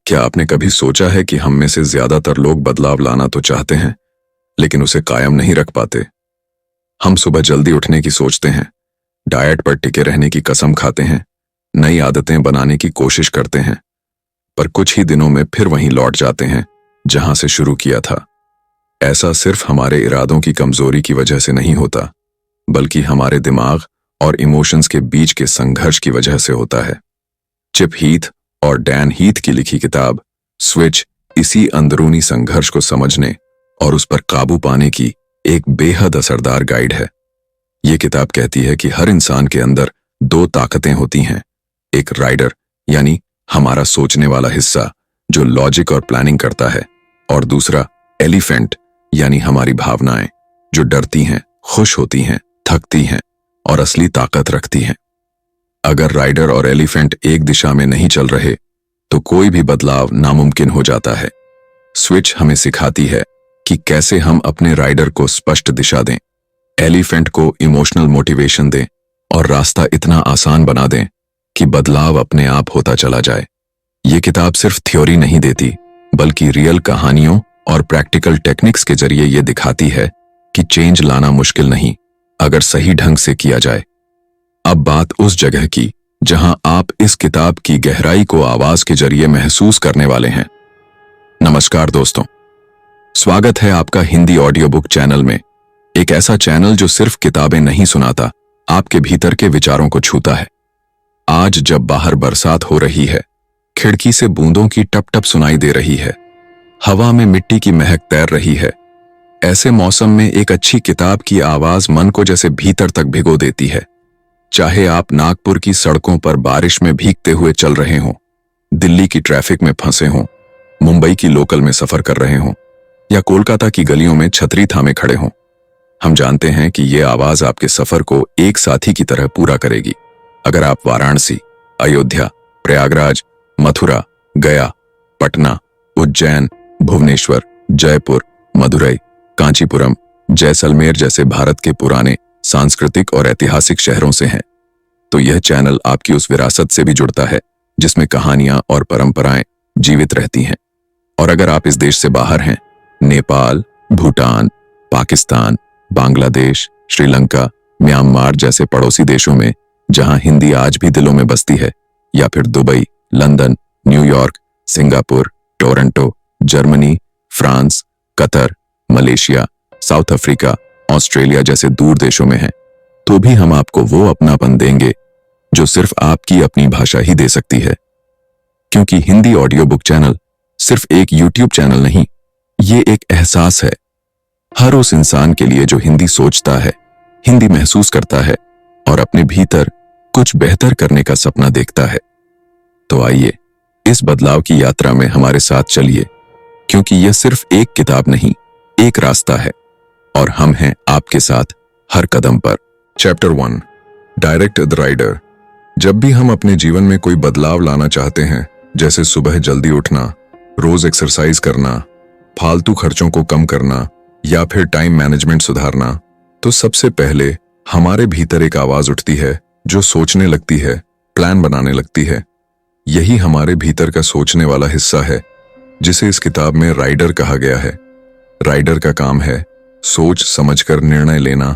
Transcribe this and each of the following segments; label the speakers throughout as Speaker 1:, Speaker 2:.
Speaker 1: क्या आपने कभी सोचा है कि हम में से ज्यादातर लोग बदलाव लाना तो चाहते हैं, लेकिन उसे कायम नहीं रख पाते। हम सुबह जल्दी उठने की सोचते हैं, डाइट पर टिके रहने की कसम खाते हैं, नई आदतें बनाने की कोशिश करते हैं, पर कुछ ही दिनों में फिर वहीं लौट जाते हैं जहां से शुरू किया था। ऐसा सिर्फ हमारे इरादों की कमजोरी की वजह से नहीं होता, बल्कि हमारे दिमाग और इमोशंस के बीच के संघर्ष की वजह से होता है। चिप हीथ और डैन हीथ की लिखी किताब स्विच इसी अंदरूनी संघर्ष को समझने और उस पर काबू पाने की एक बेहद असरदार गाइड है। ये किताब कहती है कि हर इंसान के अंदर दो ताकतें होती हैं, एक राइडर यानी हमारा सोचने वाला हिस्सा जो लॉजिक और प्लानिंग करता है, और दूसरा एलिफेंट यानी हमारी भावनाएं जो डरती हैं, खुश होती हैं, थकती हैं और असली ताकत रखती हैं। अगर राइडर और एलिफेंट एक दिशा में नहीं चल रहे तो कोई भी बदलाव नामुमकिन हो जाता है। स्विच हमें सिखाती है कि कैसे हम अपने राइडर को स्पष्ट दिशा दें, एलिफेंट को इमोशनल मोटिवेशन दें और रास्ता इतना आसान बना दें कि बदलाव अपने आप होता चला जाए। ये किताब सिर्फ थ्योरी नहीं देती, बल्कि रियल कहानियों और प्रैक्टिकल टेक्निक्स के जरिए ये दिखाती है कि चेंज लाना मुश्किल नहीं, अगर सही ढंग से किया जाए। अब बात उस जगह की जहां आप इस किताब की गहराई को आवाज के जरिए महसूस करने वाले हैं। नमस्कार दोस्तों, स्वागत है आपका हिंदी ऑडियो बुक चैनल में, एक ऐसा चैनल जो सिर्फ किताबें नहीं सुनाता, आपके भीतर के विचारों को छूता है। आज जब बाहर बरसात हो रही है, खिड़की से बूंदों की टप टप सुनाई दे रही है, हवा में मिट्टी की महक तैर रही है, ऐसे मौसम में एक अच्छी किताब की आवाज मन को जैसे भीतर तक भिगो देती है। चाहे आप नागपुर की सड़कों पर बारिश में भीगते हुए चल रहे हों, दिल्ली की ट्रैफिक में फंसे हों, मुंबई की लोकल में सफर कर रहे हों या कोलकाता की गलियों में छतरी थामे खड़े हों, हम जानते हैं कि ये आवाज आपके सफर को एक साथी की तरह पूरा करेगी। अगर आप वाराणसी, अयोध्या, प्रयागराज, मथुरा, गया, पटना, उज्जैन, भुवनेश्वर, जयपुर, मदुरई, कांचीपुरम, जैसलमेर जैसे भारत के पुराने सांस्कृतिक और ऐतिहासिक शहरों से हैं, तो यह चैनल आपकी उस विरासत से भी जुड़ता है जिसमें कहानियां और परंपराएं जीवित रहती हैं। और अगर आप इस देश से बाहर हैं, नेपाल, भूटान, पाकिस्तान, बांग्लादेश, श्रीलंका, म्यांमार जैसे पड़ोसी देशों में जहां हिंदी आज भी दिलों में बसती है, या फिर Dubai, London, New York, Singapore, Toronto, Germany, France, Qatar, Malaysia, south Africa, Australia जैसे दूर देशों में हैं, तो भी हम आपको वो अपनापन देंगे जो सिर्फ आपकी अपनी भाषा ही दे सकती है। क्योंकि हिंदी ऑडियो बुक चैनल सिर्फ एक यूट्यूब चैनल नहीं, ये एक एहसास है हर उस इंसान के लिए जो हिंदी सोचता है, हिंदी महसूस करता है और अपने भीतर कुछ बेहतर करने का सपना देखता है। तो आइए इस बदलाव की यात्रा में हमारे साथ चलिए, क्योंकि यह सिर्फ एक किताब नहीं, एक रास्ता है और हम हैं आपके साथ हर कदम पर। Chapter 1, direct the rider. जब भी हम अपने जीवन में कोई बदलाव लाना चाहते हैं, जैसे सुबह जल्दी उठना, रोज एक्सरसाइज करना, फालतू खर्चों को कम करना या फिर टाइम मैनेजमेंट सुधारना, तो सबसे पहले हमारे भीतर एक आवाज उठती है जो सोचने लगती है, प्लान बनाने लगती है। यही हमारे भीतर का सोचने वाला हिस्सा है जिसे इस किताब में राइडर कहा गया है। राइडर का काम है सोच समझकर निर्णय लेना,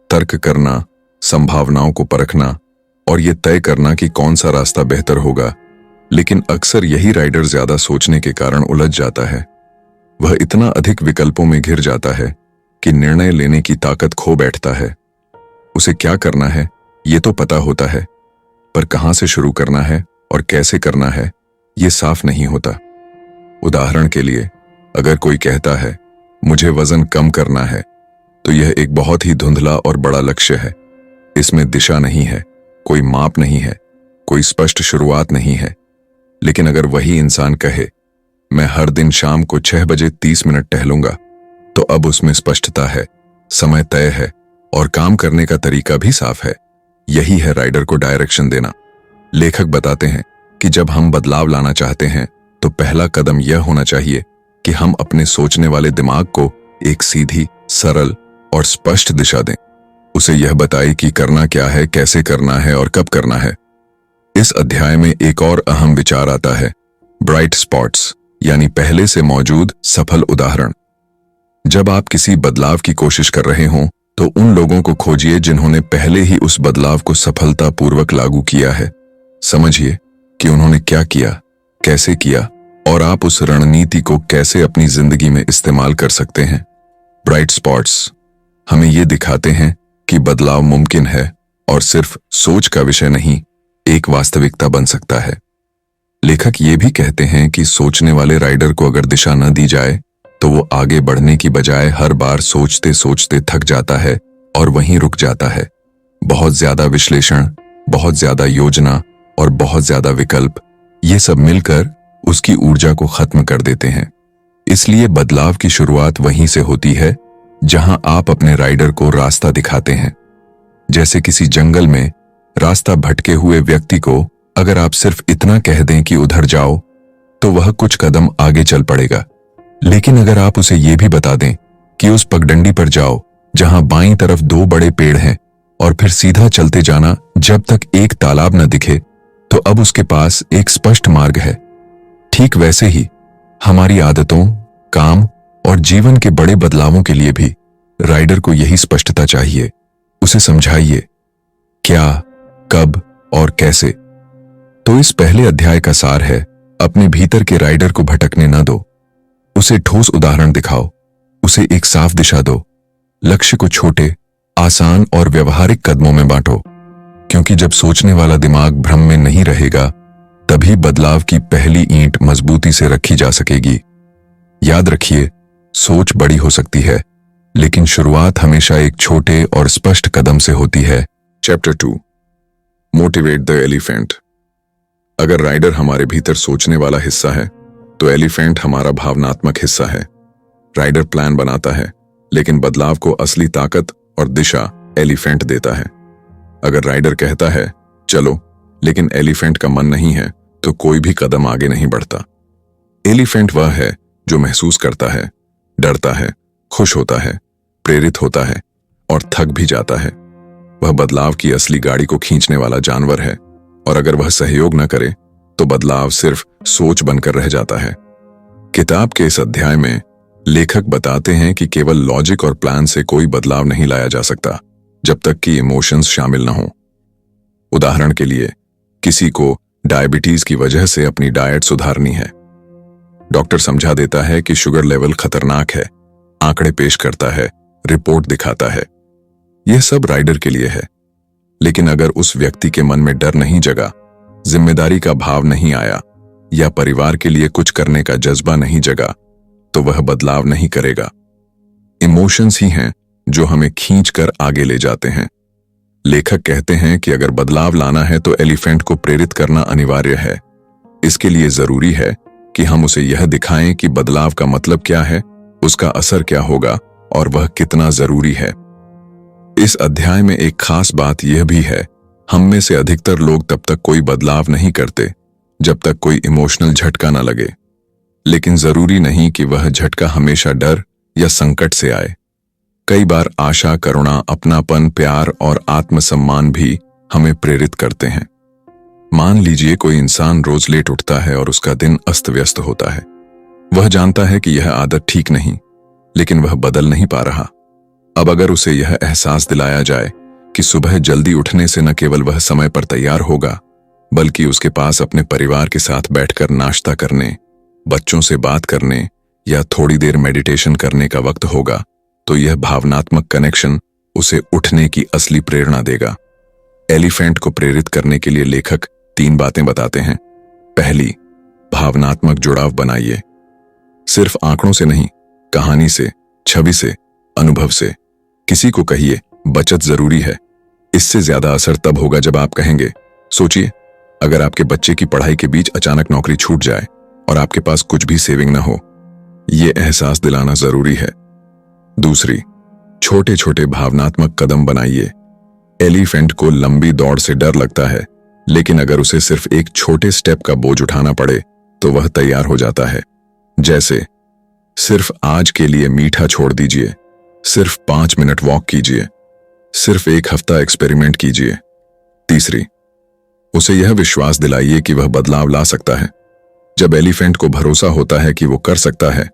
Speaker 1: तर्क करना, संभावनाओं को परखना और ये तय करना कि कौन सा रास्ता बेहतर होगा। लेकिन अक्सर यही राइडर ज्यादा सोचने के कारण उलझ जाता है। वह इतना अधिक विकल्पों में घिर जाता है कि निर्णय लेने की ताकत खो बैठता है। उसे क्या करना है ये तो पता होता है, पर कहां से शुरू करना है और कैसे करना है ये साफ नहीं होता। उदाहरण के लिए, अगर कोई कहता है मुझे वजन कम करना है, तो यह एक बहुत ही धुंधला और बड़ा लक्ष्य है। इसमें दिशा नहीं है, कोई माप नहीं है, कोई स्पष्ट शुरुआत नहीं है। लेकिन अगर वही इंसान कहे मैं हर दिन शाम को 6 बजे 30 मिनट टहलूंगा, तो अब उसमें स्पष्टता है, समय तय है और काम करने का तरीका भी साफ है। यही है राइडर को डायरेक्शन देना। लेखक बताते हैं कि जब हम बदलाव लाना चाहते हैं तो पहला कदम यह होना चाहिए कि हम अपने सोचने वाले दिमाग को एक सीधी, सरल और स्पष्ट दिशा दें। उसे यह बताए कि करना क्या है, कैसे करना है और कब करना है। इस अध्याय में एक और अहम विचार आता है, ब्राइट स्पॉट्स यानी पहले से मौजूद सफल उदाहरण। जब आप किसी बदलाव की कोशिश कर रहे हों तो उन लोगों को खोजिए जिन्होंने पहले ही उस बदलाव को सफलतापूर्वक लागू किया है। समझिए कि उन्होंने क्या किया, कैसे किया और आप उस रणनीति को कैसे अपनी जिंदगी में इस्तेमाल कर सकते हैं। ब्राइट स्पॉट्स हमें ये दिखाते हैं कि बदलाव मुमकिन है और सिर्फ सोच का विषय नहीं, एक वास्तविकता बन सकता है। लेखक ये भी कहते हैं कि सोचने वाले राइडर को अगर दिशा न दी जाए तो वो आगे बढ़ने की बजाय हर बार सोचते सोचते थक जाता है और वहीं रुक जाता है। बहुत ज्यादा विश्लेषण, बहुत ज्यादा योजना और बहुत ज्यादा विकल्प, ये सब मिलकर उसकी ऊर्जा को खत्म कर देते हैं। इसलिए बदलाव की शुरुआत वहीं से होती है जहां आप अपने राइडर को रास्ता दिखाते हैं। जैसे किसी जंगल में रास्ता भटके हुए व्यक्ति को अगर आप सिर्फ इतना कह दें कि उधर जाओ तो वह कुछ कदम आगे चल पड़ेगा। लेकिन अगर आप उसे यह भी बता दें कि उस पगडंडी पर जाओ जहां बाईं तरफ 2 बड़े पेड़ हैं और फिर सीधा चलते जाना जब तक एक तालाब न दिखे, तो अब उसके पास एक स्पष्ट मार्ग है। ठीक वैसे ही हमारी आदतों, काम और जीवन के बड़े बदलावों के लिए भी राइडर को यही स्पष्टता चाहिए। उसे समझाइए क्या, कब और कैसे। तो इस पहले अध्याय का सार है, अपने भीतर के राइडर को भटकने न दो। उसे ठोस उदाहरण दिखाओ, उसे एक साफ दिशा दो। लक्ष्य को छोटे, आसान और व्यवहारिक कदमों में बांटो, क्योंकि जब सोचने वाला दिमाग भ्रम में नहीं रहेगा तभी बदलाव की पहली ईंट मजबूती से रखी जा सकेगी। याद रखिए, सोच बड़ी हो सकती है लेकिन शुरुआत हमेशा एक छोटे और स्पष्ट कदम से होती है। Chapter 2, motivate the elephant. अगर राइडर हमारे भीतर सोचने वाला हिस्सा है तो एलिफेंट हमारा भावनात्मक हिस्सा है। राइडर प्लान बनाता है लेकिन बदलाव को असली ताकत और दिशा एलिफेंट देता है। अगर राइडर कहता है चलो, लेकिन एलिफेंट का मन नहीं है तो कोई भी कदम आगे नहीं बढ़ता। एलिफेंट वह है जो महसूस करता है, डरता है, खुश होता है, प्रेरित होता है और थक भी जाता है। वह बदलाव की असली गाड़ी को खींचने वाला जानवर है और अगर वह सहयोग न करे तो बदलाव सिर्फ सोच बनकर रह जाता है। किताब के इस अध्याय में लेखक बताते हैं कि केवल लॉजिक और प्लान से कोई बदलाव नहीं लाया जा सकता जब तक कि इमोशंस शामिल न हो। उदाहरण के लिए, किसी को डायबिटीज की वजह से अपनी डाइट सुधारनी है। डॉक्टर समझा देता है कि शुगर लेवल खतरनाक है, आंकड़े पेश करता है, रिपोर्ट दिखाता है। यह सब राइडर के लिए है। लेकिन अगर उस व्यक्ति के मन में डर नहीं जगा, जिम्मेदारी का भाव नहीं आया या परिवार के लिए कुछ करने का जज्बा नहीं जगा, तो वह बदलाव नहीं करेगा। इमोशंस ही हैं जो हमें खींचकर आगे ले जाते हैं। लेखक कहते हैं कि अगर बदलाव लाना है तो एलिफेंट को प्रेरित करना अनिवार्य है। इसके लिए जरूरी है कि हम उसे यह दिखाएं कि बदलाव का मतलब क्या है, उसका असर क्या होगा और वह कितना जरूरी है। इस अध्याय में एक खास बात यह भी है, हम में से अधिकतर लोग तब तक कोई बदलाव नहीं करते जब तक कोई इमोशनल झटका न लगे। लेकिन जरूरी नहीं कि वह झटका हमेशा डर या संकट से आए। कई बार आशा, करुणा, अपनापन, प्यार और आत्मसम्मान भी हमें प्रेरित करते हैं। मान लीजिए कोई इंसान रोज लेट उठता है और उसका दिन अस्त व्यस्त होता है। वह जानता है कि यह आदत ठीक नहीं, लेकिन वह बदल नहीं पा रहा। अब अगर उसे यह एहसास दिलाया जाए कि सुबह जल्दी उठने से न केवल वह समय पर तैयार होगा, बल्कि उसके पास अपने परिवार के साथ बैठकर नाश्ता करने, बच्चों से बात करने या थोड़ी देर मेडिटेशन करने का वक्त होगा, तो यह भावनात्मक कनेक्शन उसे उठने की असली प्रेरणा देगा। एलिफेंट को प्रेरित करने के लिए लेखक 3 बातें बताते हैं। पहली, भावनात्मक जुड़ाव बनाइए। सिर्फ आंकड़ों से नहीं, कहानी से, छवि से, अनुभव से। किसी को कहिए बचत जरूरी है। इससे ज्यादा असर तब होगा जब आप कहेंगे। सोचिए, अगर आपके बच्चे की पढ़ाई के बीच अचानक नौकरी छूट जाए और आपके पास कुछ भी सेविंग ना हो, यह एहसास दिलाना जरूरी है। दूसरी, छोटे छोटे भावनात्मक कदम बनाइए। एलिफेंट को लंबी दौड़ से डर लगता है, लेकिन अगर उसे सिर्फ एक छोटे स्टेप का बोझ उठाना पड़े तो वह तैयार हो जाता है। जैसे, सिर्फ आज के लिए मीठा छोड़ दीजिए, सिर्फ 5 मिनट वॉक कीजिए, सिर्फ 1 हफ्ता एक्सपेरिमेंट कीजिए। तीसरी, उसे यह विश्वास दिलाइए कि वह बदलाव ला सकता है। जब एलिफेंट को भरोसा होता है कि वो कर सकता है,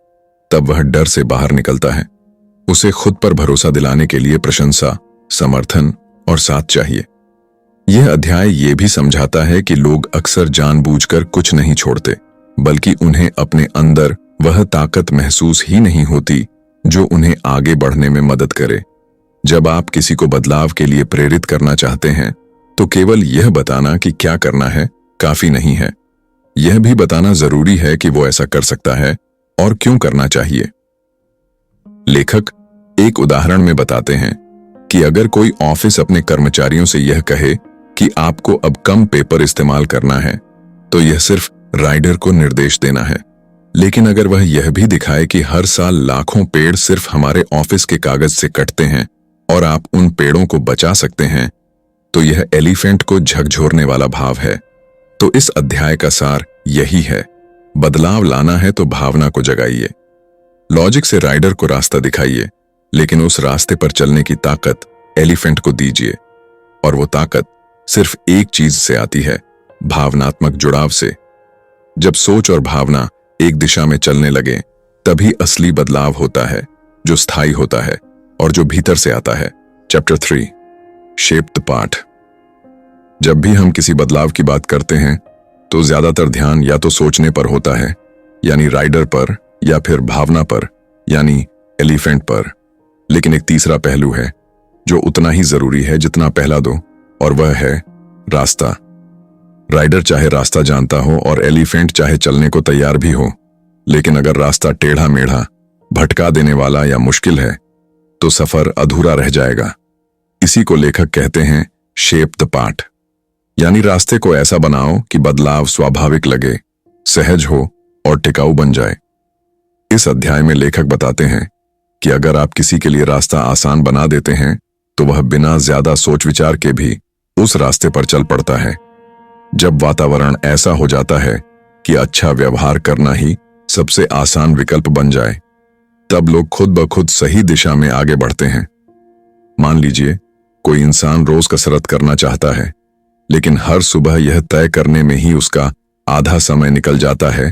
Speaker 1: तब वह डर से बाहर निकलता है। उसे खुद पर भरोसा दिलाने के लिए प्रशंसा, समर्थन और साथ चाहिए। यह अध्याय ये भी समझाता है कि लोग अक्सर जानबूझकर कुछ नहीं छोड़ते, बल्कि उन्हें अपने अंदर वह ताकत महसूस ही नहीं होती जो उन्हें आगे बढ़ने में मदद करे। जब आप किसी को बदलाव के लिए प्रेरित करना चाहते हैं, तो केवल यह बताना कि क्या करना है काफी नहीं है। यह भी बताना जरूरी है कि वो ऐसा कर सकता है और क्यों करना चाहिए। लेखक एक उदाहरण में बताते हैं कि अगर कोई ऑफिस अपने कर्मचारियों से यह कहे कि आपको अब कम पेपर इस्तेमाल करना है, तो यह सिर्फ राइडर को निर्देश देना है। लेकिन अगर वह यह भी दिखाए कि हर साल लाखों पेड़ सिर्फ हमारे ऑफिस के कागज से कटते हैं और आप उन पेड़ों को बचा सकते हैं, तो यह एलिफेंट को झकझोरने वाला भाव है। तो इस अध्याय का सार यही है, बदलाव लाना है तो भावना को जगाइए। लॉजिक से राइडर को रास्ता दिखाइए, लेकिन उस रास्ते पर चलने की ताकत एलिफेंट को दीजिए। और वो ताकत सिर्फ एक चीज से आती है, भावनात्मक जुड़ाव से। जब सोच और भावना एक दिशा में चलने लगे, तभी असली बदलाव होता है, जो स्थायी होता है और जो भीतर से आता है। Chapter 3 shape the part. जब भी हम किसी बदलाव की बात करते हैं, तो ज्यादातर ध्यान या तो सोचने पर होता है, यानी राइडर पर, या फिर भावना पर, यानी एलिफेंट पर। लेकिन एक तीसरा पहलू है जो उतना ही जरूरी है जितना पहला दो, और वह है रास्ता। राइडर चाहे रास्ता जानता हो और एलिफेंट चाहे चलने को तैयार भी हो, लेकिन अगर रास्ता टेढ़ा मेढ़ा, भटका देने वाला या मुश्किल है, तो सफर अधूरा रह जाएगा। इसी को लेखक कहते हैं शेप द पार्ट, यानी रास्ते को ऐसा बनाओ कि बदलाव स्वाभाविक लगे, सहज हो और टिकाऊ बन जाए। इस अध्याय में लेखक बताते हैं कि अगर आप किसी के लिए रास्ता आसान बना देते हैं, तो वह बिना ज्यादा सोच विचार के भी उस रास्ते पर चल पड़ता है। जब वातावरण ऐसा हो जाता है कि अच्छा व्यवहार करना ही सबसे आसान विकल्प बन जाए, तब लोग खुद ब खुद सही दिशा में आगे बढ़ते हैं। मान लीजिए कोई इंसान रोज कसरत करना चाहता है, लेकिन हर सुबह यह तय करने में ही उसका आधा समय निकल जाता है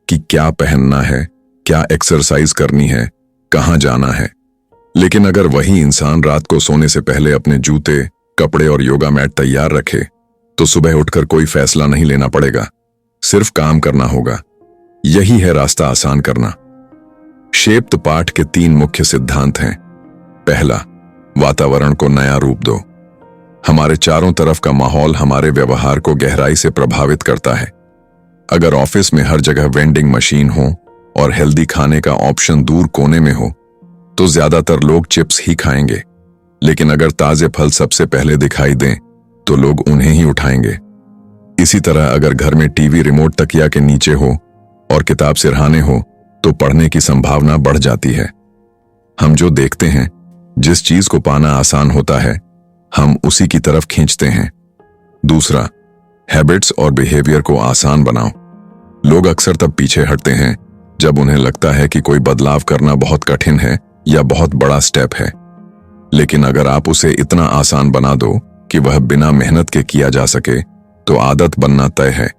Speaker 1: कि क्या पहनना है, क्या एक्सरसाइज करनी है, कहां जाना है। लेकिन अगर वही इंसान रात को सोने से पहले अपने जूते, कपड़े और योगा मैट तैयार रखे, तो सुबह उठकर कोई फैसला नहीं लेना पड़ेगा, सिर्फ काम करना होगा। यही है रास्ता आसान करना। शेप द पार्ट के 3 मुख्य सिद्धांत हैं। पहला, वातावरण को नया रूप दो। हमारे चारों तरफ का माहौल हमारे व्यवहार को गहराई से प्रभावित करता है। अगर ऑफिस में हर जगह वेंडिंग मशीन हो और हेल्दी खाने का ऑप्शन दूर कोने में हो, तो ज्यादातर लोग चिप्स ही खाएंगे। लेकिन अगर ताजे फल सबसे पहले दिखाई दें, तो लोग उन्हें ही उठाएंगे। इसी तरह अगर घर में टीवी रिमोट तकिया के नीचे हो और किताब सिरहाने हो, तो पढ़ने की संभावना बढ़ जाती है। हम जो देखते हैं, जिस चीज को पाना आसान होता है, हम उसी की तरफ खींचते हैं। दूसरा, हैबिट्स और बिहेवियर को आसान बनाओ। लोग अक्सर तब पीछे हटते हैं जब उन्हें लगता है कि कोई बदलाव करना बहुत कठिन है या बहुत बड़ा स्टेप है। लेकिन अगर आप उसे इतना आसान बना दो कि वह बिना मेहनत के किया जा सके, तो आदत बनना तय है।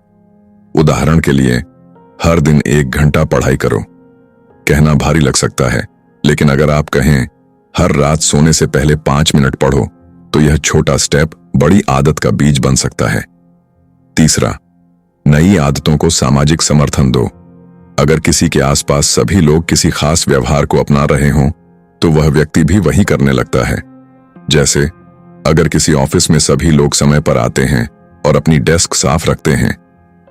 Speaker 1: उदाहरण के लिए, हर दिन 1 घंटा पढ़ाई करो। कहना भारी लग सकता है, लेकिन अगर आप कहें हर रात सोने से पहले 5 मिनट पढ़ो, तो यह छोटा स्टेप बड़ी आदत का बीज बन सकता है। तीसरा, नई आदतों को सामाजिक समर्थन दो। अगर किसी के आसपास सभी लोग किसी खास व्यवहार को अपना रहे हों, तो वह व्यक्ति भी वही करने लगता है। जैसे अगर किसी ऑफिस में सभी लोग समय पर आते हैं और अपनी डेस्क साफ रखते हैं,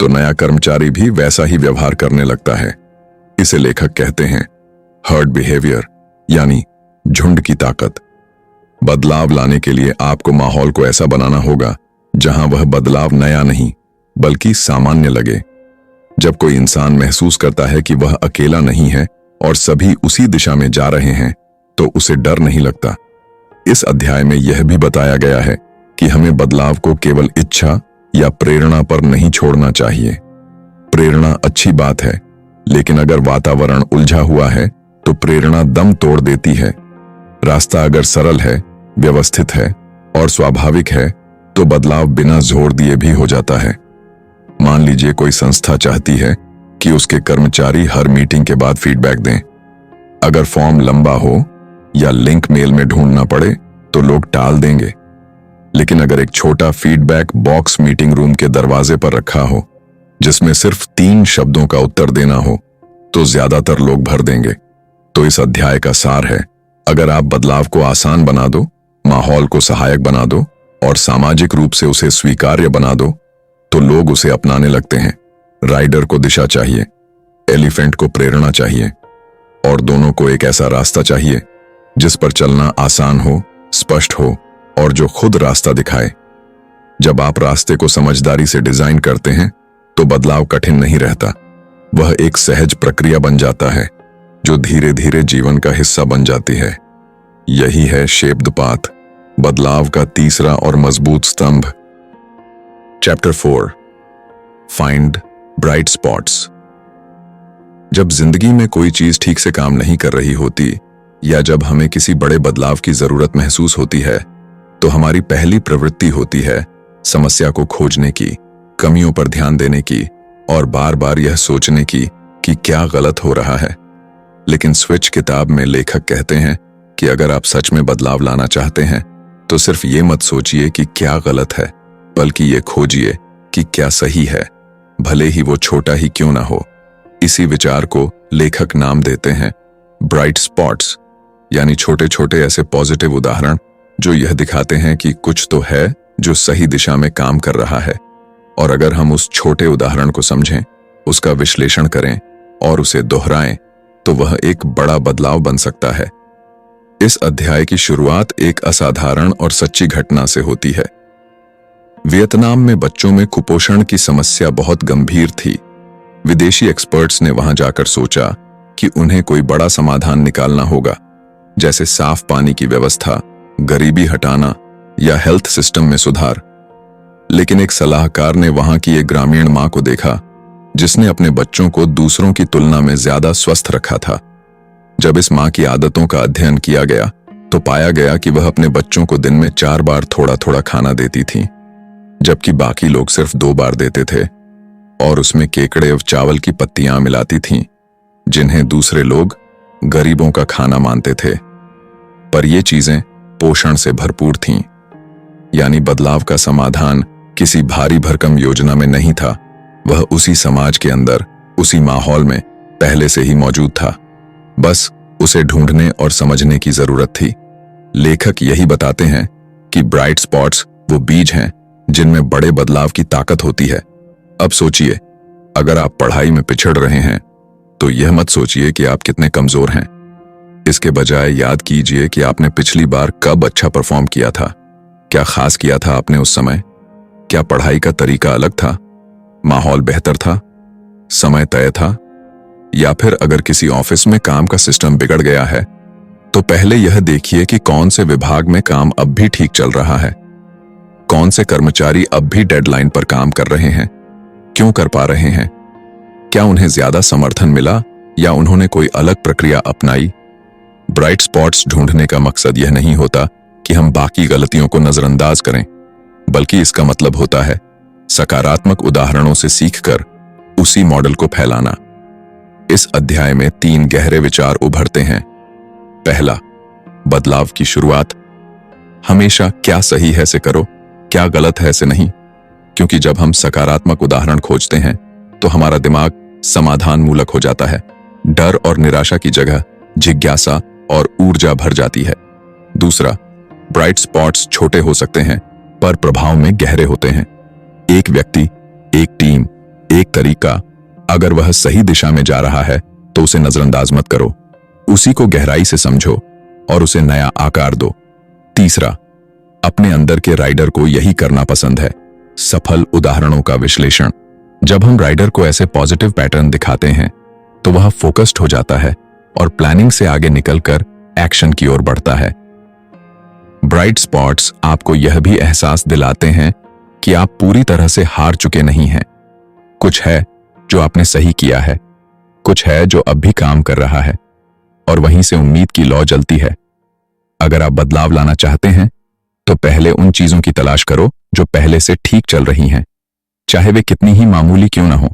Speaker 1: तो नया कर्मचारी भी वैसा ही व्यवहार करने लगता है। इसे लेखक कहते हैं हर्ड बिहेवियर, यानी झुंड की ताकत। बदलाव लाने के लिए आपको माहौल को ऐसा बनाना होगा जहां वह बदलाव नया नहीं, बल्कि सामान्य लगे। जब कोई इंसान महसूस करता है कि वह अकेला नहीं है और सभी उसी दिशा में जा रहे हैं, तो उसे डर नहीं लगता। इस अध्याय में यह भी बताया गया है कि हमें बदलाव को केवल इच्छा या प्रेरणा पर नहीं छोड़ना चाहिए। प्रेरणा अच्छी बात है, लेकिन अगर वातावरण उलझा हुआ है, तो प्रेरणा दम तोड़ देती है। रास्ता अगर सरल है, व्यवस्थित है और स्वाभाविक है, तो बदलाव बिना जोर दिए भी हो जाता है। मान लीजिए कोई संस्था चाहती है कि उसके कर्मचारी हर मीटिंग के बाद फीडबैक दें। अगर फॉर्म लंबा हो या लिंक मेल में ढूंढना पड़े तो लोग टाल देंगे, लेकिन अगर एक छोटा फीडबैक बॉक्स मीटिंग रूम के दरवाजे पर रखा हो जिसमें सिर्फ 3 शब्दों का उत्तर देना हो तो ज्यादातर लोग भर देंगे। तो इस अध्याय का सार है, अगर आप बदलाव को आसान बना दो, माहौल को सहायक बना दो और सामाजिक रूप से उसे स्वीकार्य बना दो तो लोग उसे अपनाने लगते हैं। राइडर को दिशा चाहिए, एलिफेंट को प्रेरणा चाहिए, और दोनों को एक ऐसा रास्ता चाहिए जिस पर चलना आसान हो, स्पष्ट हो और जो खुद रास्ता दिखाए। जब आप रास्ते को समझदारी से डिजाइन करते हैं तो बदलाव कठिन नहीं रहता, वह एक सहज प्रक्रिया बन जाता है जो धीरे धीरे जीवन का हिस्सा बन जाती है। यही है शेप द पाथ, बदलाव का तीसरा और मजबूत स्तंभ। Chapter 4, find bright spots. जब जिंदगी में कोई चीज ठीक से काम नहीं कर रही होती या जब हमें किसी बड़े बदलाव की जरूरत महसूस होती है तो हमारी पहली प्रवृत्ति होती है समस्या को खोजने की, कमियों पर ध्यान देने की और बार बार यह सोचने की कि क्या गलत हो रहा है। लेकिन स्विच किताब में लेखक कहते हैं कि अगर आप सच में बदलाव लाना चाहते हैं तो सिर्फ ये मत सोचिए कि क्या गलत है, बल्कि ये खोजिए कि क्या सही है, भले ही वो छोटा ही क्यों ना हो। इसी विचार को लेखक नाम देते हैं ब्राइट स्पॉट्स, यानी छोटे छोटे ऐसे पॉजिटिव उदाहरण जो यह दिखाते हैं कि कुछ तो है जो सही दिशा में काम कर रहा है। और अगर हम उस छोटे उदाहरण को समझें, उसका विश्लेषण करें और उसे दोहराएं तो वह एक बड़ा बदलाव बन सकता है। इस अध्याय की शुरुआत एक असाधारण और सच्ची घटना से होती है। वियतनाम में बच्चों में कुपोषण की समस्या बहुत गंभीर थी। विदेशी एक्सपर्ट्स ने वहां जाकर सोचा कि उन्हें कोई बड़ा समाधान निकालना होगा, जैसे साफ पानी की व्यवस्था, गरीबी हटाना या हेल्थ सिस्टम में सुधार। लेकिन एक सलाहकार ने वहां की एक ग्रामीण मां को देखा जिसने अपने बच्चों को दूसरों की तुलना में ज्यादा स्वस्थ रखा था। जब इस मां की आदतों का अध्ययन किया गया तो पाया गया कि वह अपने बच्चों को दिन में 4 बार थोड़ा थोड़ा खाना देती थी, जबकि बाकी लोग सिर्फ 2 बार देते थे, और उसमें केकड़े और चावल की पत्तियां मिलाती थीं, जिन्हें दूसरे लोग गरीबों का खाना मानते थे। पर ये चीजें पोषण से भरपूर थीं, यानी बदलाव का समाधान किसी भारी भरकम योजना में नहीं था, वह उसी समाज के अंदर, उसी माहौल में पहले से ही मौजूद था। बस उसे ढूंढने और समझने की जरूरत थी। लेखक यही बताते हैं कि ब्राइट स्पॉट्स वो बीज हैं जिनमें बड़े बदलाव की ताकत होती है। अब सोचिए, अगर आप पढ़ाई में पिछड़ रहे हैं तो यह मत सोचिए कि आप कितने कमजोर हैं। इसके बजाय याद कीजिए कि आपने पिछली बार कब अच्छा परफॉर्म किया था, क्या खास किया था आपने उस समय। क्या पढ़ाई का तरीका अलग था, माहौल बेहतर था, समय तय था, या फिर अगर किसी ऑफिस में काम का सिस्टम बिगड़ गया है तो पहले यह देखिए कि कौन से विभाग में काम अब भी ठीक चल रहा है, कौन से कर्मचारी अब भी डेडलाइन पर काम कर रहे हैं, क्यों कर पा रहे हैं, क्या उन्हें ज्यादा समर्थन मिला या उन्होंने कोई अलग प्रक्रिया अपनाई। ब्राइट स्पॉट्स ढूंढने का मकसद यह नहीं होता कि हम बाकी गलतियों को नजरअंदाज करें, बल्कि इसका मतलब होता है सकारात्मक उदाहरणों से सीखकर उसी मॉडल को फैलाना। इस अध्याय में 3 गहरे विचार उभरते हैं। पहला, बदलाव की शुरुआत। हमेशा क्या सही है से करो, क्या गलत है से नहीं, क्योंकि जब हम सकारात्मक उदाहरण खोजते हैं तो हमारा दिमाग समाधान मूलक हो जाता है। डर और निराशा की जगह जिज्ञासा और ऊर्जा भर जाती है। दूसरा, ब्राइट स्पॉट्स छोटे हो सकते हैं पर प्रभाव में गहरे होते हैं। एक व्यक्ति, एक टीम, एक तरीका, अगर वह सही दिशा में जा रहा है तो उसे नजरअंदाज मत करो, उसी को गहराई से समझो और उसे नया आकार दो। तीसरा, अपने अंदर के राइडर को यही करना पसंद है, सफल उदाहरणों का विश्लेषण। जब हम राइडर को ऐसे पॉजिटिव पैटर्न दिखाते हैं तो वह फोकस्ड हो जाता है और प्लानिंग से आगे निकलकर एक्शन की ओर बढ़ता है। ब्राइट स्पॉट्स आपको यह भी एहसास दिलाते हैं कि आप पूरी तरह से हार चुके नहीं हैं। कुछ है जो आपने सही किया है, कुछ है जो अब भी काम कर रहा है, और वहीं से उम्मीद की लौ जलती है। अगर आप बदलाव लाना चाहते हैं तो पहले उन चीजों की तलाश करो जो पहले से ठीक चल रही हैं, चाहे वे कितनी ही मामूली क्यों ना हो।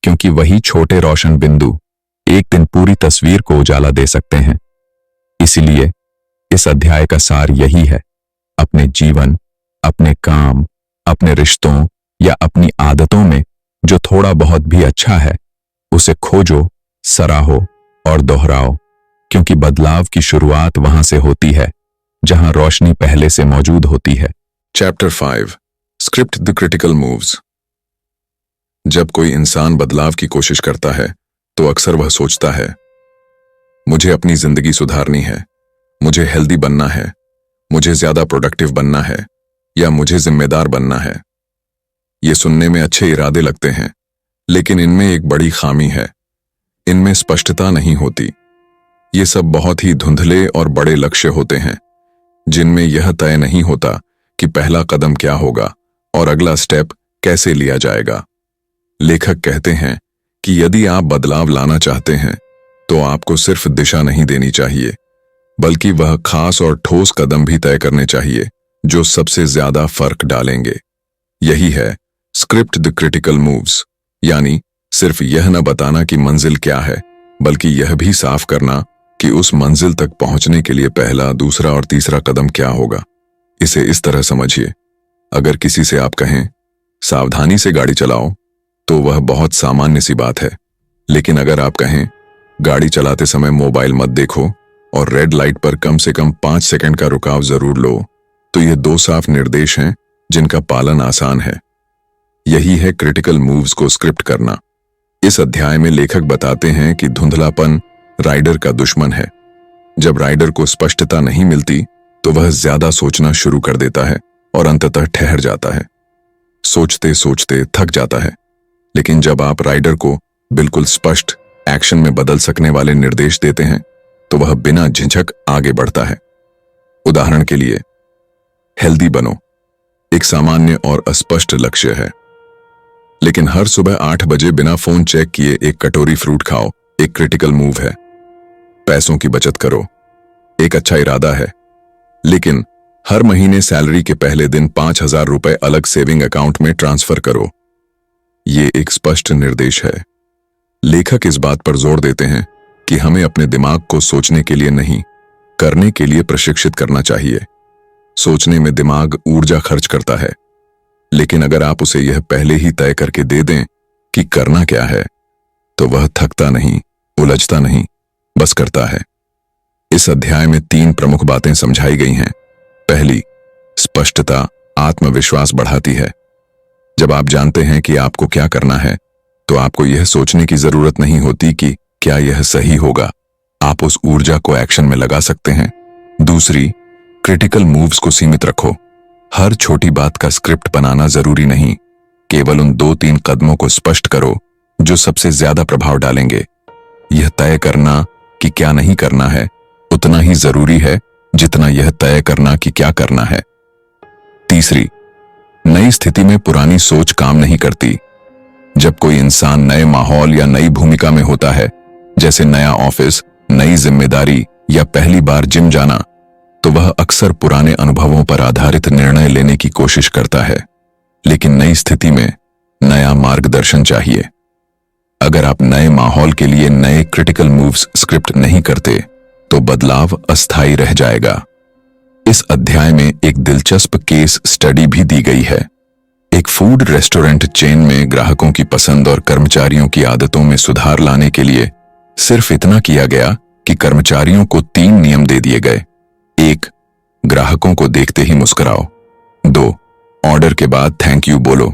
Speaker 2: क्योंकि वही छोटे रोशन बिंदु एक दिन पूरी तस्वीर को उजाला दे सकते हैं। इसीलिए इस अध्याय का सार यही है, अपने जीवन, अपने काम, अपने रिश्तों या अपनी आदतों में जो थोड़ा बहुत भी अच्छा है उसे खोजो, सराहो और दोहराओ, क्योंकि बदलाव की शुरुआत वहां से होती है जहां रोशनी पहले से मौजूद होती है।
Speaker 1: Chapter 5 script the critical moves. जब कोई इंसान बदलाव की कोशिश करता है तो अक्सर वह सोचता है, मुझे अपनी जिंदगी सुधारनी है, मुझे हेल्दी बनना है, मुझे ज्यादा प्रोडक्टिव बनना है या मुझे जिम्मेदार बनना है। ये सुनने में अच्छे इरादे लगते हैं, लेकिन इनमें एक बड़ी खामी है, इनमें स्पष्टता नहीं होती। ये सब बहुत ही धुंधले और बड़े लक्ष्य होते हैं जिनमें यह तय नहीं होता कि पहला कदम क्या होगा और अगला स्टेप कैसे लिया जाएगा। लेखक कहते हैं कि यदि आप बदलाव लाना चाहते हैं तो आपको सिर्फ दिशा नहीं देनी चाहिए, बल्कि वह खास और ठोस कदम भी तय करने चाहिए जो सबसे ज्यादा फर्क डालेंगे। यही है स्क्रिप्ट द क्रिटिकल मूव्स, यानी सिर्फ यह न बताना कि मंजिल क्या है, बल्कि यह भी साफ करना कि उस मंजिल तक पहुंचने के लिए पहला, दूसरा और तीसरा कदम क्या होगा। इसे इस तरह समझिए, अगर किसी से आप कहें सावधानी से गाड़ी चलाओ तो वह बहुत सामान्य सी बात है, लेकिन अगर आप कहें गाड़ी चलाते समय मोबाइल मत देखो और रेड लाइट पर कम से कम 5 सेकंड का रुकाव जरूर लो, तो ये 2 साफ निर्देश हैं जिनका पालन आसान है। यही है क्रिटिकल मूव्स को स्क्रिप्ट करना। इस अध्याय में लेखक बताते हैं कि धुंधलापन राइडर का दुश्मन है। जब राइडर को स्पष्टता नहीं मिलती तो वह ज्यादा सोचना शुरू कर देता है और अंततः ठहर जाता है, सोचते सोचते थक जाता है। लेकिन जब आप राइडर को बिल्कुल स्पष्ट एक्शन में बदल सकने वाले निर्देश देते हैं तो वह बिना झिझक आगे बढ़ता है। उदाहरण के लिए, हेल्दी बनो एक सामान्य और अस्पष्ट लक्ष्य है, लेकिन हर सुबह 8 बजे बिना फोन चेक किए एक कटोरी फ्रूट खाओ एक क्रिटिकल मूव है। पैसों की बचत करो एक अच्छा इरादा है, लेकिन हर महीने सैलरी के पहले दिन 5,000 रुपए अलग सेविंग अकाउंट में ट्रांसफर करो, ये एक स्पष्ट निर्देश है। लेखक इस बात पर जोर देते हैं कि हमें अपने दिमाग को सोचने के लिए नहीं, करने के लिए प्रशिक्षित करना चाहिए। सोचने में दिमाग ऊर्जा खर्च करता है, लेकिन अगर आप उसे यह पहले ही तय करके दे दें कि करना क्या है, तो वह थकता नहीं, उलझता नहीं, बस करता है। इस अध्याय में 3 प्रमुख बातें समझाई गई हैं। पहली, स्पष्टता आत्मविश्वास बढ़ाती है। जब आप जानते हैं कि आपको क्या करना है तो आपको यह सोचने की जरूरत नहीं होती कि क्या यह सही होगा, आप उस ऊर्जा को एक्शन में लगा सकते हैं। दूसरी, क्रिटिकल मूव्स को सीमित रखो। हर छोटी बात का स्क्रिप्ट बनाना जरूरी नहीं, केवल उन 2-3 कदमों को स्पष्ट करो जो सबसे ज्यादा प्रभाव डालेंगे। यह तय करना कि क्या नहीं करना है उतना ही जरूरी है जितना यह तय करना कि क्या करना है। तीसरी, नई स्थिति में पुरानी सोच काम नहीं करती। जब कोई इंसान नए माहौल या नई भूमिका में होता है, जैसे नया ऑफिस, नई जिम्मेदारी या पहली बार जिम जाना, तो वह अक्सर पुराने अनुभवों पर आधारित निर्णय लेने की कोशिश करता है। लेकिन नई स्थिति में नया मार्गदर्शन चाहिए। अगर आप नए माहौल के लिए नए क्रिटिकल मूव्स स्क्रिप्ट नहीं करते तो बदलाव अस्थायी रह जाएगा। इस अध्याय में एक दिलचस्प केस स्टडी भी दी गई है। एक फूड रेस्टोरेंट चेन में ग्राहकों की पसंद और कर्मचारियों की आदतों में सुधार लाने के लिए सिर्फ इतना किया गया कि कर्मचारियों को 3 नियम दे दिए गए। 1, ग्राहकों को देखते ही मुस्कुराओ। 2, ऑर्डर के बाद थैंक यू बोलो।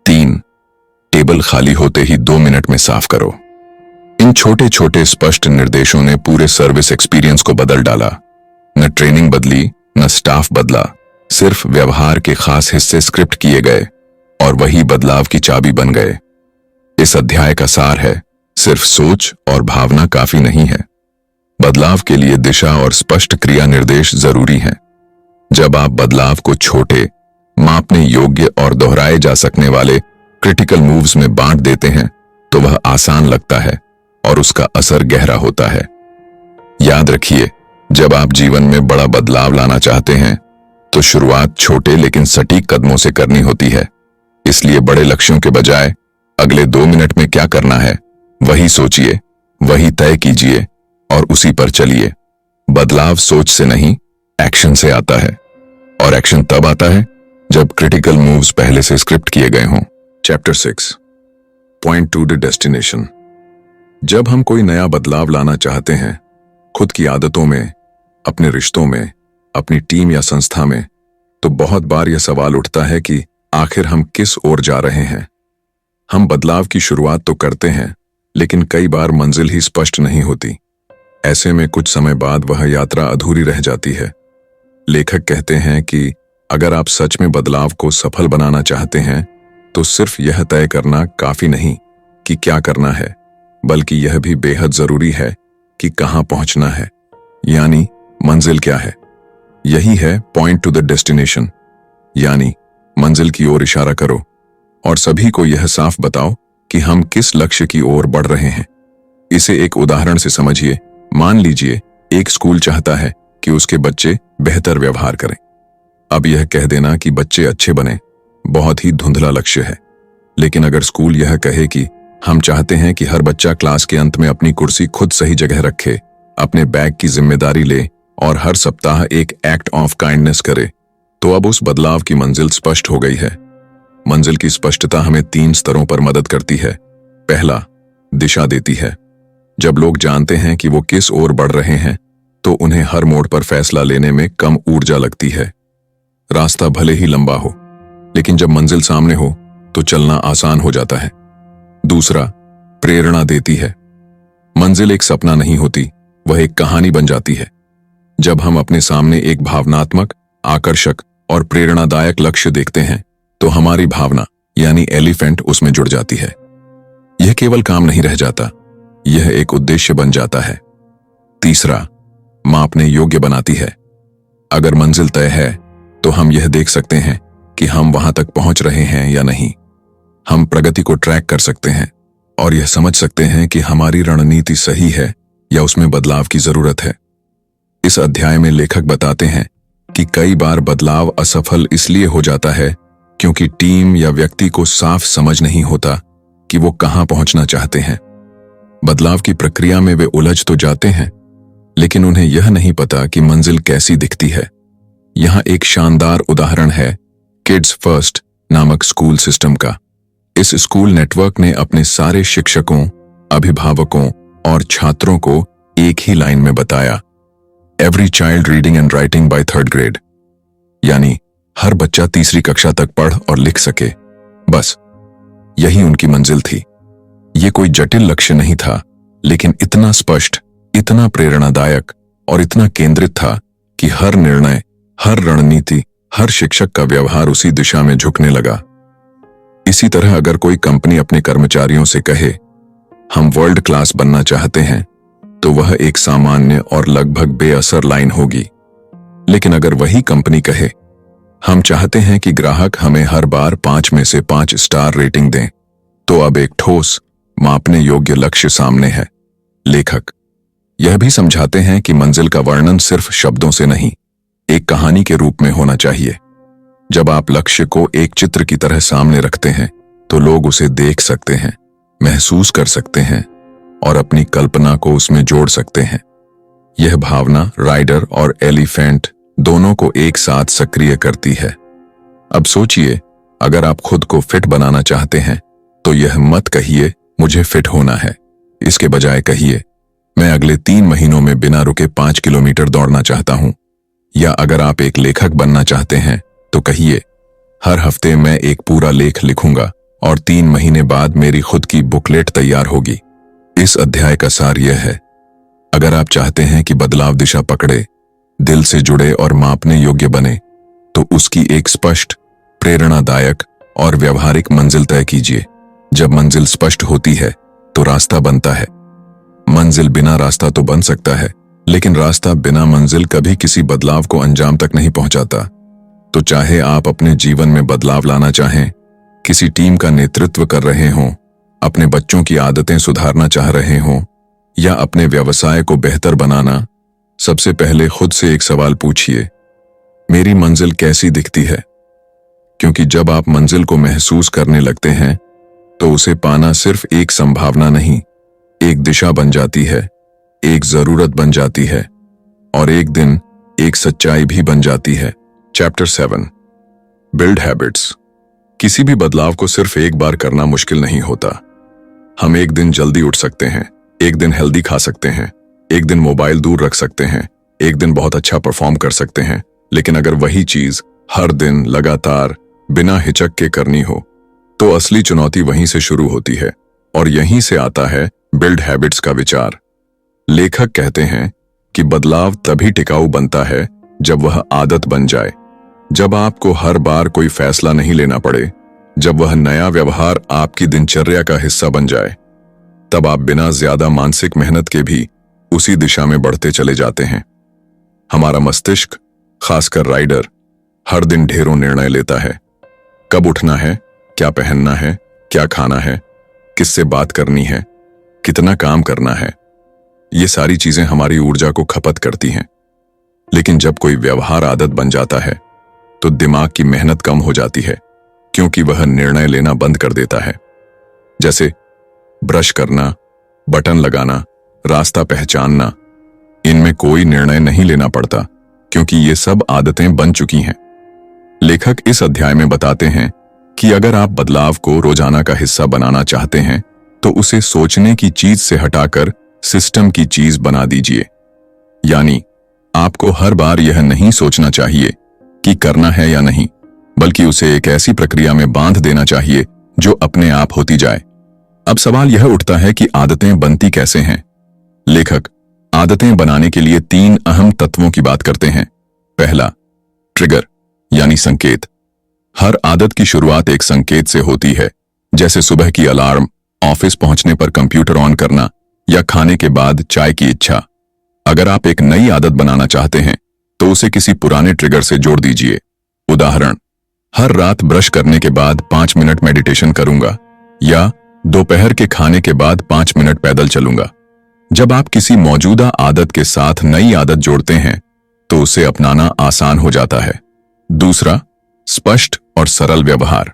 Speaker 1: 3, टेबल खाली होते ही 2 मिनट में साफ करो। इन छोटे छोटे स्पष्ट निर्देशों ने पूरे सर्विस एक्सपीरियंस को बदल डाला। न ट्रेनिंग बदली, न स्टाफ बदला, सिर्फ व्यवहार के खास हिस्से स्क्रिप्ट किए गए और वही बदलाव की चाबी बन गए। इस अध्याय का सार है, सिर्फ सोच और भावना काफी नहीं है, बदलाव के लिए दिशा और स्पष्ट क्रिया निर्देश जरूरी हैं। जब आप बदलाव को छोटे, मापने योग्य और दोहराए जा सकने वाले क्रिटिकल मूव्स में बांट देते हैं तो वह आसान लगता है और उसका असर गहरा होता है। याद रखिए, जब आप जीवन में बड़ा बदलाव लाना चाहते हैं तो शुरुआत छोटे लेकिन सटीक कदमों से करनी होती है। इसलिए बड़े लक्ष्यों के बजाय अगले 2 मिनट में क्या करना है वही सोचिए, वही तय कीजिए और उसी पर चलिए। बदलाव सोच से नहीं, एक्शन से आता है, और एक्शन तब आता है जब क्रिटिकल मूव्स पहले से स्क्रिप्ट किए गए हों। Chapter 6, point two the destination. जब हम कोई नया बदलाव लाना चाहते हैं, खुद की आदतों में, अपने रिश्तों में, अपनी टीम या संस्था में, तो बहुत बार यह सवाल उठता है कि आखिर हम किस ओर जा रहे हैं। हम बदलाव की शुरुआत तो करते हैं, लेकिन कई बार मंजिल ही स्पष्ट नहीं होती। ऐसे में कुछ समय बाद वह यात्रा अधूरी रह जाती है। लेखक कहते हैं कि अगर आप सच में बदलाव को सफल बनाना चाहते हैं, तो सिर्फ यह तय करना काफी नहीं कि क्या करना है, बल्कि यह भी बेहद जरूरी है कि कहां पहुंचना है, यानी मंजिल क्या है। यही है पॉइंट टू द डेस्टिनेशन, यानी मंजिल की ओर इशारा करो और सभी को यह साफ बताओ कि हम किस लक्ष्य की ओर बढ़ रहे हैं। इसे एक उदाहरण से समझिए। मान लीजिए एक स्कूल चाहता है कि उसके बच्चे बेहतर व्यवहार करें। अब यह कह देना कि बच्चे अच्छे बने बहुत ही धुंधला लक्ष्य है। लेकिन अगर स्कूल यह कहे कि हम चाहते हैं कि हर बच्चा क्लास के अंत में अपनी कुर्सी खुद सही जगह रखे, अपने बैग की जिम्मेदारी ले और हर सप्ताह एक एक्ट ऑफ काइंडनेस करे, तो अब उस बदलाव की मंजिल स्पष्ट हो गई है। मंजिल की स्पष्टता हमें 3 स्तरों पर मदद करती है। पहला, दिशा देती है। जब लोग जानते हैं कि वो किस ओर बढ़ रहे हैं, तो उन्हें हर मोड़ पर फैसला लेने में कम ऊर्जा लगती है। रास्ता भले ही लंबा हो, लेकिन जब मंजिल सामने हो तो चलना आसान हो जाता है। दूसरा, प्रेरणा देती है। मंजिल एक सपना नहीं होती, वह एक कहानी बन जाती है। जब हम अपने सामने एक भावनात्मक, आकर्षक और प्रेरणादायक लक्ष्य देखते हैं, तो हमारी भावना यानी एलिफेंट उसमें जुड़ जाती है। यह केवल काम नहीं रह जाता, यह एक उद्देश्य बन जाता है। तीसरा, मापने योग्य बनाती है। अगर मंजिल तय है, तो हम यह देख सकते हैं कि हम वहां तक पहुंच रहे हैं या नहीं। हम प्रगति को ट्रैक कर सकते हैं और यह समझ सकते हैं कि हमारी रणनीति सही है या उसमें बदलाव की जरूरत है। इस अध्याय में लेखक बताते हैं कि कई बार बदलाव असफल इसलिए हो जाता है क्योंकि टीम या व्यक्ति को साफ समझ नहीं होता कि वो कहां पहुंचना चाहते हैं। बदलाव की प्रक्रिया में वे उलझ तो जाते हैं, लेकिन उन्हें यह नहीं पता कि मंजिल कैसी दिखती है। यहां एक शानदार उदाहरण है किड्स फर्स्ट नामक स्कूल सिस्टम का। इस स्कूल नेटवर्क ने अपने सारे शिक्षकों, अभिभावकों और छात्रों को एक ही लाइन में बताया, every child reading and writing by 3rd grade, यानी हर बच्चा 3री कक्षा तक पढ़ और लिख सके। बस यही उनकी मंजिल थी। ये कोई जटिल लक्ष्य नहीं था, लेकिन इतना स्पष्ट, इतना प्रेरणादायक और इतना केंद्रित था कि हर निर्णय, हर रणनीति, हर शिक्षक का व्यवहार उसी दिशा में झुकने लगा। इसी तरह अगर कोई कंपनी अपने कर्मचारियों से कहे, हम वर्ल्ड क्लास बनना चाहते हैं, तो वह एक सामान्य और लगभग बेअसर लाइन होगी। लेकिन अगर वही कंपनी कहे, हम चाहते हैं कि ग्राहक हमें हर बार 5 में से 5 स्टार रेटिंग दें, तो अब एक ठोस, मापने योग्य लक्ष्य सामने है। लेखक यह भी समझाते हैं कि मंजिल का वर्णन सिर्फ शब्दों से नहीं, एक कहानी के रूप में होना चाहिए। जब आप लक्ष्य को एक चित्र की तरह सामने रखते हैं, तो लोग उसे देख सकते हैं, महसूस कर सकते हैं और अपनी कल्पना को उसमें जोड़ सकते हैं। यह भावना राइडर और एलिफेंट दोनों को एक साथ सक्रिय करती है। अब सोचिए, अगर आप खुद को फिट बनाना चाहते हैं, तो यह मत कहिए मुझे फिट होना है। इसके बजाय कहिए, मैं अगले 3 महीनों में बिना रुके 5 किलोमीटर दौड़ना चाहता हूं। या अगर आप एक लेखक बनना चाहते हैं, तो कहिए, हर हफ्ते मैं एक पूरा लेख लिखूंगा और 3 महीने बाद मेरी खुद की बुकलेट तैयार होगी। इस अध्याय का सार यह है, अगर आप चाहते हैं कि बदलाव दिशा पकड़े, दिल से जुड़े और मापने योग्य बने, तो उसकी एक स्पष्ट, प्रेरणादायक और व्यवहारिक मंजिल तय कीजिए। जब मंजिल स्पष्ट होती है, तो रास्ता बनता है। मंजिल बिना रास्ता तो बन सकता है, लेकिन रास्ता बिना मंजिल कभी किसी बदलाव को अंजाम तक नहीं पहुंचाता। तो चाहे आप अपने जीवन में बदलाव लाना चाहें, किसी टीम का नेतृत्व कर रहे हों, अपने बच्चों की आदतें सुधारना चाह रहे हों या अपने व्यवसाय को बेहतर बनाना, सबसे पहले खुद से एक सवाल पूछिए, मेरी मंजिल कैसी दिखती है? क्योंकि जब आप मंजिल को महसूस करने लगते हैं, तो उसे पाना सिर्फ एक संभावना नहीं, एक दिशा बन जाती है, एक जरूरत बन जाती है और एक दिन एक सच्चाई भी बन जाती है। Chapter 7 build habits. किसी भी बदलाव को सिर्फ एक बार करना मुश्किल नहीं होता। हम एक दिन जल्दी उठ सकते हैं, एक दिन हेल्दी खा सकते हैं, एक दिन मोबाइल दूर रख सकते हैं, एक दिन बहुत अच्छा परफॉर्म कर सकते हैं, लेकिन अगर वही चीज हर दिन लगातार बिना हिचक के करनी हो तो असली चुनौती वहीं से शुरू होती है और यहीं से आता है बिल्ड हैबिट्स का विचार। लेखक कहते हैं कि बदलाव तभी टिकाऊ बनता है जब वह आदत बन जाए, जब आपको हर बार कोई फैसला नहीं लेना पड़े, जब वह नया व्यवहार आपकी दिनचर्या का हिस्सा बन जाए, तब आप बिना ज्यादा मानसिक मेहनत के भी उसी दिशा में बढ़ते चले जाते हैं। हमारा मस्तिष्क, खासकर राइडर, हर दिन ढेरों निर्णय लेता है। कब उठना है, क्या पहनना है, क्या खाना है, किससे बात करनी है, कितना काम करना है। ये सारी चीजें हमारी ऊर्जा को खपत करती हैं। लेकिन जब कोई व्यवहार आदत बन जाता है तो दिमाग की मेहनत कम हो जाती है, क्योंकि वह निर्णय लेना बंद कर देता है। जैसे ब्रश करना, बटन लगाना, रास्ता पहचानना, इनमें कोई निर्णय नहीं लेना पड़ता क्योंकि ये सब आदतें बन चुकी हैं। लेखक इस अध्याय में बताते हैं कि अगर आप बदलाव को रोजाना का हिस्सा बनाना चाहते हैं तो उसे सोचने की चीज से हटाकर सिस्टम की चीज बना दीजिए। यानी आपको हर बार यह नहीं सोचना चाहिए कि करना है या नहीं, बल्कि उसे एक ऐसी प्रक्रिया में बांध देना चाहिए जो अपने आप होती जाए। अब सवाल यह उठता है कि आदतें बनती कैसे हैं। लेखक आदतें बनाने के लिए 3 अहम तत्वों की बात करते हैं। पहला, ट्रिगर यानी संकेत। हर आदत की शुरुआत एक संकेत से होती है, जैसे सुबह की अलार्म, ऑफिस पहुंचने पर कंप्यूटर ऑन करना या खाने के बाद चाय की इच्छा। अगर आप एक नई आदत बनाना चाहते हैं तो उसे किसी पुराने ट्रिगर से जोड़ दीजिए। उदाहरण, हर रात ब्रश करने के बाद 5 मिनट मेडिटेशन करूंगा या दोपहर के खाने के बाद 5 मिनट पैदल चलूंगा। जब आप किसी मौजूदा आदत के साथ नई आदत जोड़ते हैं तो उसे अपनाना आसान हो जाता है। दूसरा, स्पष्ट और सरल व्यवहार।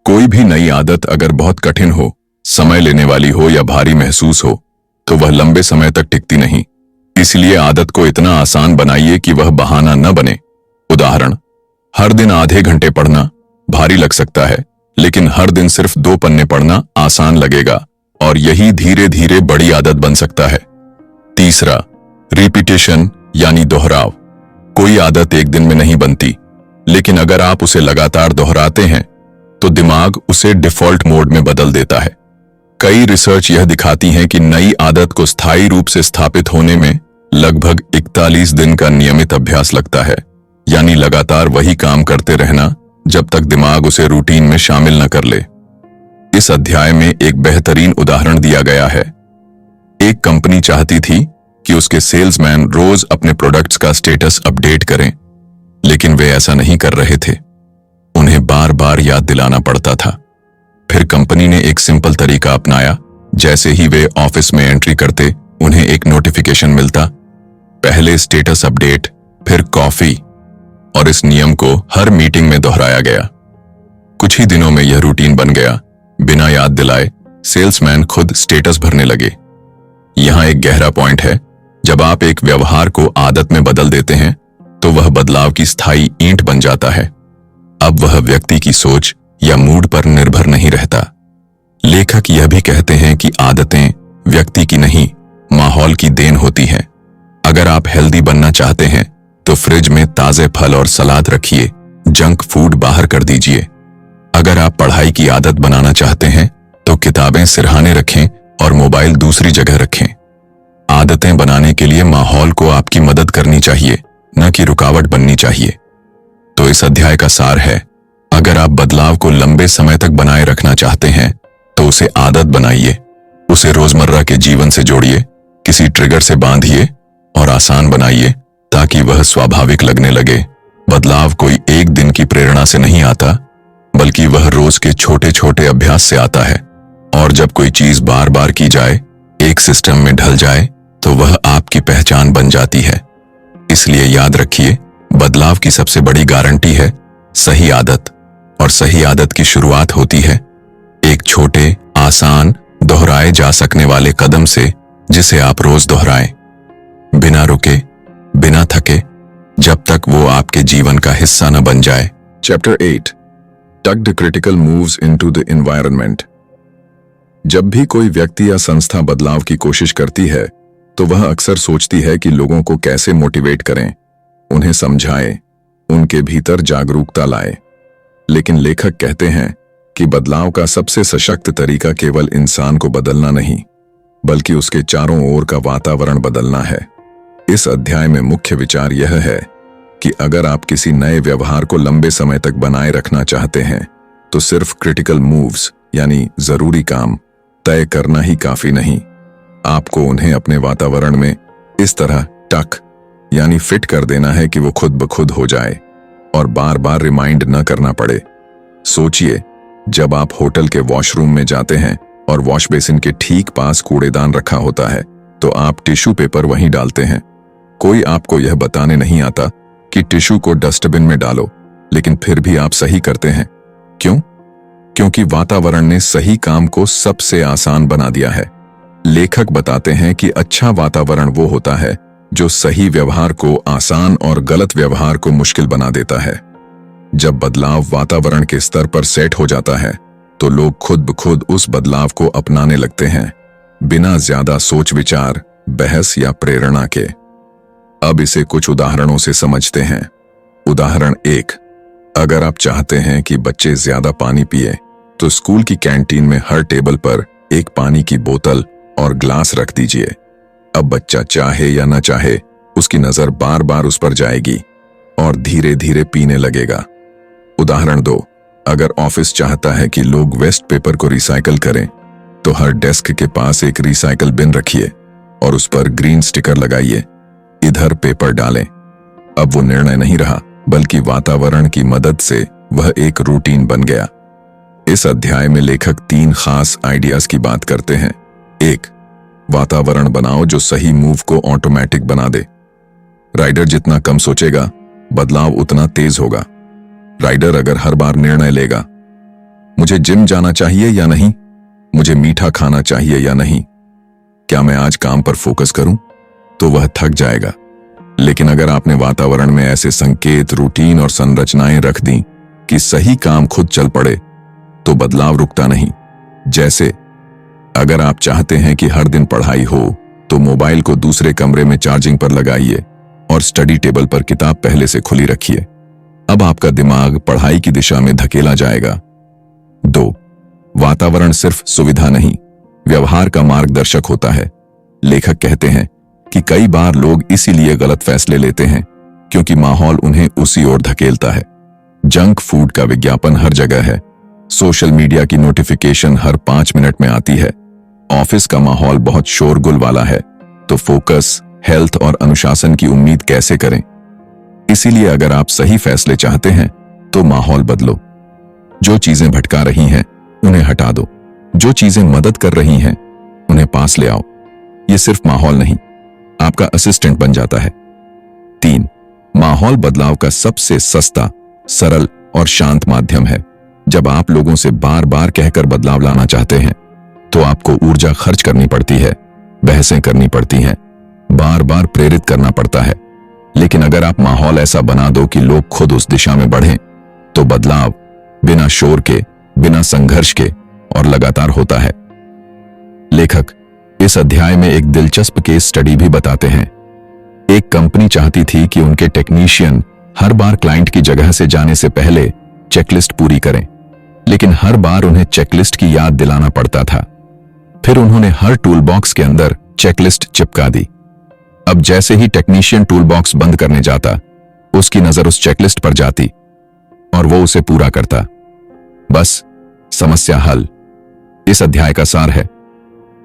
Speaker 1: कोई भी नई आदत अगर बहुत कठिन हो, समय लेने वाली हो या भारी महसूस हो तो वह लंबे समय तक टिकती नहीं। इसलिए आदत को इतना आसान बनाइए कि वह बहाना न बने। उदाहरण, हर दिन आधे घंटे पढ़ना भारी लग सकता है, लेकिन हर दिन सिर्फ 2 पन्ने पढ़ना आसान लगेगा और यही धीरे धीरे बड़ी आदत बन सकता है। तीसरा, रिपीटेशन यानी दोहराव। कोई आदत एक दिन में नहीं बनती, लेकिन अगर आप उसे लगातार दोहराते हैं तो दिमाग उसे डिफॉल्ट मोड में बदल देता है। कई रिसर्च यह दिखाती हैं कि नई आदत को स्थायी रूप से स्थापित होने में लगभग 41 दिन का नियमित अभ्यास लगता है, यानी लगातार वही काम करते रहना जब तक दिमाग उसे रूटीन में शामिल न कर ले। इस अध्याय में एक बेहतरीन उदाहरण दिया गया है। एक कंपनी चाहती थी कि उसके सेल्समैन रोज अपने प्रोडक्ट्स का स्टेटस अपडेट करें, लेकिन वे ऐसा नहीं कर रहे थे। उन्हें बार बार याद दिलाना पड़ता था। फिर कंपनी ने एक सिंपल तरीका अपनाया। जैसे ही वे ऑफिस में एंट्री करते, उन्हें एक नोटिफिकेशन मिलता। पहले स्टेटस अपडेट, फिर कॉफी, और इस नियम को हर मीटिंग में दोहराया गया। कुछ ही दिनों में यह रूटीन बन गया। बिना याद दिलाए सेल्समैन खुद स्टेटस भरने लगे। यहां एक गहरा पॉइंट है। जब आप एक व्यवहार को आदत में बदल देते हैं तो वह बदलाव की स्थायी ईंट बन जाता है। अब वह व्यक्ति की सोच या मूड पर निर्भर नहीं रहता। लेखक यह भी कहते हैं कि आदतें व्यक्ति की नहीं, माहौल की देन होती हैं। अगर आप हेल्दी बनना चाहते हैं तो फ्रिज में ताजे फल और सलाद रखिए, जंक फूड बाहर कर दीजिए। अगर आप पढ़ाई की आदत बनाना चाहते हैं तो किताबें सिरहाने रखें और मोबाइल दूसरी जगह रखें। आदतें बनाने के लिए माहौल को आपकी मदद करनी चाहिए, न कि रुकावट बननी चाहिए। तो इस अध्याय का सार है, अगर आप बदलाव को लंबे समय तक बनाए रखना चाहते हैं तो उसे आदत बनाइए, उसे रोजमर्रा के जीवन से जोड़िए, किसी ट्रिगर से बांधिए और आसान बनाइए ताकि वह स्वाभाविक लगने लगे। बदलाव कोई एक दिन की प्रेरणा से नहीं आता, बल्कि वह रोज के छोटे छोटे अभ्यास से आता है। और जब कोई चीज बार बार की जाए, एक सिस्टम में ढल जाए, तो वह आपकी पहचान बन जाती है। इसलिए याद रखिए, बदलाव की सबसे बड़ी गारंटी है सही आदत, और सही आदत की शुरुआत होती है एक छोटे, आसान, दोहराए जा सकने वाले कदम से जिसे आप रोज दोहराएं, बिना रुके, बिना थके, जब तक वो आपके जीवन का हिस्सा न बन जाए। चैप्टर 8 टक the critical moves into the environment. जब भी कोई व्यक्ति या संस्था बदलाव की कोशिश करती है तो वह अक्सर सोचती है कि लोगों को कैसे मोटिवेट करें, उन्हें समझाएं, उनके भीतर जागरूकता लाएं। लेकिन लेखक कहते हैं कि बदलाव का सबसे सशक्त तरीका केवल इंसान को बदलना नहीं, बल्कि उसके चारों ओर का वातावरण बदलना है। इस अध्याय में मुख्य विचार यह है कि अगर आप किसी नए व्यवहार को लंबे समय तक बनाए रखना चाहते हैं तो सिर्फ क्रिटिकल मूव्स यानी जरूरी काम तय करना ही काफी नहीं। आपको उन्हें अपने वातावरण में इस तरह टक यानी फिट कर देना है कि वो खुद ब खुद हो जाए और बार बार रिमाइंड न करना पड़े। सोचिए, जब आप होटल के वॉशरूम में जाते हैं और वॉश बेसिन के ठीक पास कूड़ेदान रखा होता है तो आप टिश्यू पेपर वहीं डालते हैं। कोई आपको यह बताने नहीं आता कि टिश्यू को डस्टबिन में डालो, लेकिन फिर भी आप सही करते हैं। क्यों? क्योंकि वातावरण ने सही काम को सबसे आसान बना दिया है। लेखक बताते हैं कि अच्छा वातावरण वो होता है जो सही व्यवहार को आसान और गलत व्यवहार को मुश्किल बना देता है। जब बदलाव वातावरण के स्तर पर सेट हो जाता है तो लोग खुद ब खुद उस बदलाव को अपनाने लगते हैं, बिना ज्यादा सोच विचार, बहस या प्रेरणा के। अब इसे कुछ उदाहरणों से समझते हैं। उदाहरण 1, अगर आप चाहते हैं कि बच्चे ज्यादा पानी पिए तो स्कूल की कैंटीन में हर टेबल पर एक पानी की बोतल और ग्लास रख दीजिए। अब बच्चा चाहे या न चाहे उसकी नजर बार बार उस पर जाएगी और धीरे धीरे पीने लगेगा। उदाहरण 2, अगर ऑफिस चाहता है कि लोग वेस्ट पेपर को रिसाइकल करें तो हर डेस्क के पास एक रिसाइकल बिन रखिए और उस पर ग्रीन स्टिकर लगाइए, इधर पेपर डालें। अब वो निर्णय नहीं रहा, बल्कि वातावरण की मदद से वह एक रूटीन बन गया। इस अध्याय में लेखक 3 खास आइडियाज की बात करते हैं। 1, वातावरण बनाओ जो सही मूव को ऑटोमेटिक बना दे। राइडर जितना कम सोचेगा, बदलाव उतना तेज होगा। राइडर अगर हर बार निर्णय लेगा, मुझे जिम जाना चाहिए या नहीं, मुझे मीठा खाना चाहिए या नहीं, क्या मैं आज काम पर फोकस करूं, तो वह थक जाएगा। लेकिन अगर आपने वातावरण में ऐसे संकेत, रूटीन और संरचनाएं रख दी कि सही काम खुद चल पड़े, तो बदलाव रुकता नहीं। जैसे अगर आप चाहते हैं कि हर दिन पढ़ाई हो तो मोबाइल को दूसरे कमरे में चार्जिंग पर लगाइए और स्टडी टेबल पर किताब पहले से खुली रखिए। अब आपका दिमाग पढ़ाई की दिशा में धकेला जाएगा। 2, वातावरण सिर्फ सुविधा नहीं, व्यवहार का मार्गदर्शक होता है। लेखक कहते हैं कि कई बार लोग इसीलिए गलत फैसले लेते हैं क्योंकि माहौल उन्हें उसी ओर धकेलता है। जंक फूड का विज्ञापन हर जगह है, सोशल मीडिया की नोटिफिकेशन हर 5 मिनट में आती है, ऑफिस का माहौल बहुत शोरगुल वाला है, तो फोकस, हेल्थ और अनुशासन की उम्मीद कैसे करें? इसीलिए अगर आप सही फैसले चाहते हैं तो माहौल बदलो। जो चीजें भटका रही हैं उन्हें हटा दो, जो चीजें मदद कर रही हैं उन्हें पास ले आओ। ये सिर्फ माहौल नहीं, आपका असिस्टेंट बन जाता है। 3, माहौल बदलाव का सबसे सस्ता, सरल और शांत माध्यम है। जब आप लोगों से बार बार कहकर बदलाव लाना चाहते हैं तो आपको ऊर्जा खर्च करनी पड़ती है, बहसें करनी पड़ती हैं, बार बार प्रेरित करना पड़ता है। लेकिन अगर आप माहौल ऐसा बना दो कि लोग खुद उस दिशा में बढ़ें, तो बदलाव बिना शोर के, बिना संघर्ष के और लगातार होता है। लेखक इस अध्याय में एक दिलचस्प केस स्टडी भी बताते हैं। एक कंपनी चाहती थी कि उनके टेक्नीशियन हर बार क्लाइंट की जगह से जाने से पहले चेकलिस्ट पूरी करें, लेकिन हर बार उन्हें चेकलिस्ट की याद दिलाना पड़ता था। फिर उन्होंने हर टूल बॉक्स के अंदर चेकलिस्ट चिपका दी। अब जैसे ही टेक्नीशियन टूल बॉक्स बंद करने जाता, उसकी नजर उस चेकलिस्ट पर जाती और वो उसे पूरा करता। बस, समस्या हल। इस अध्याय का सार है,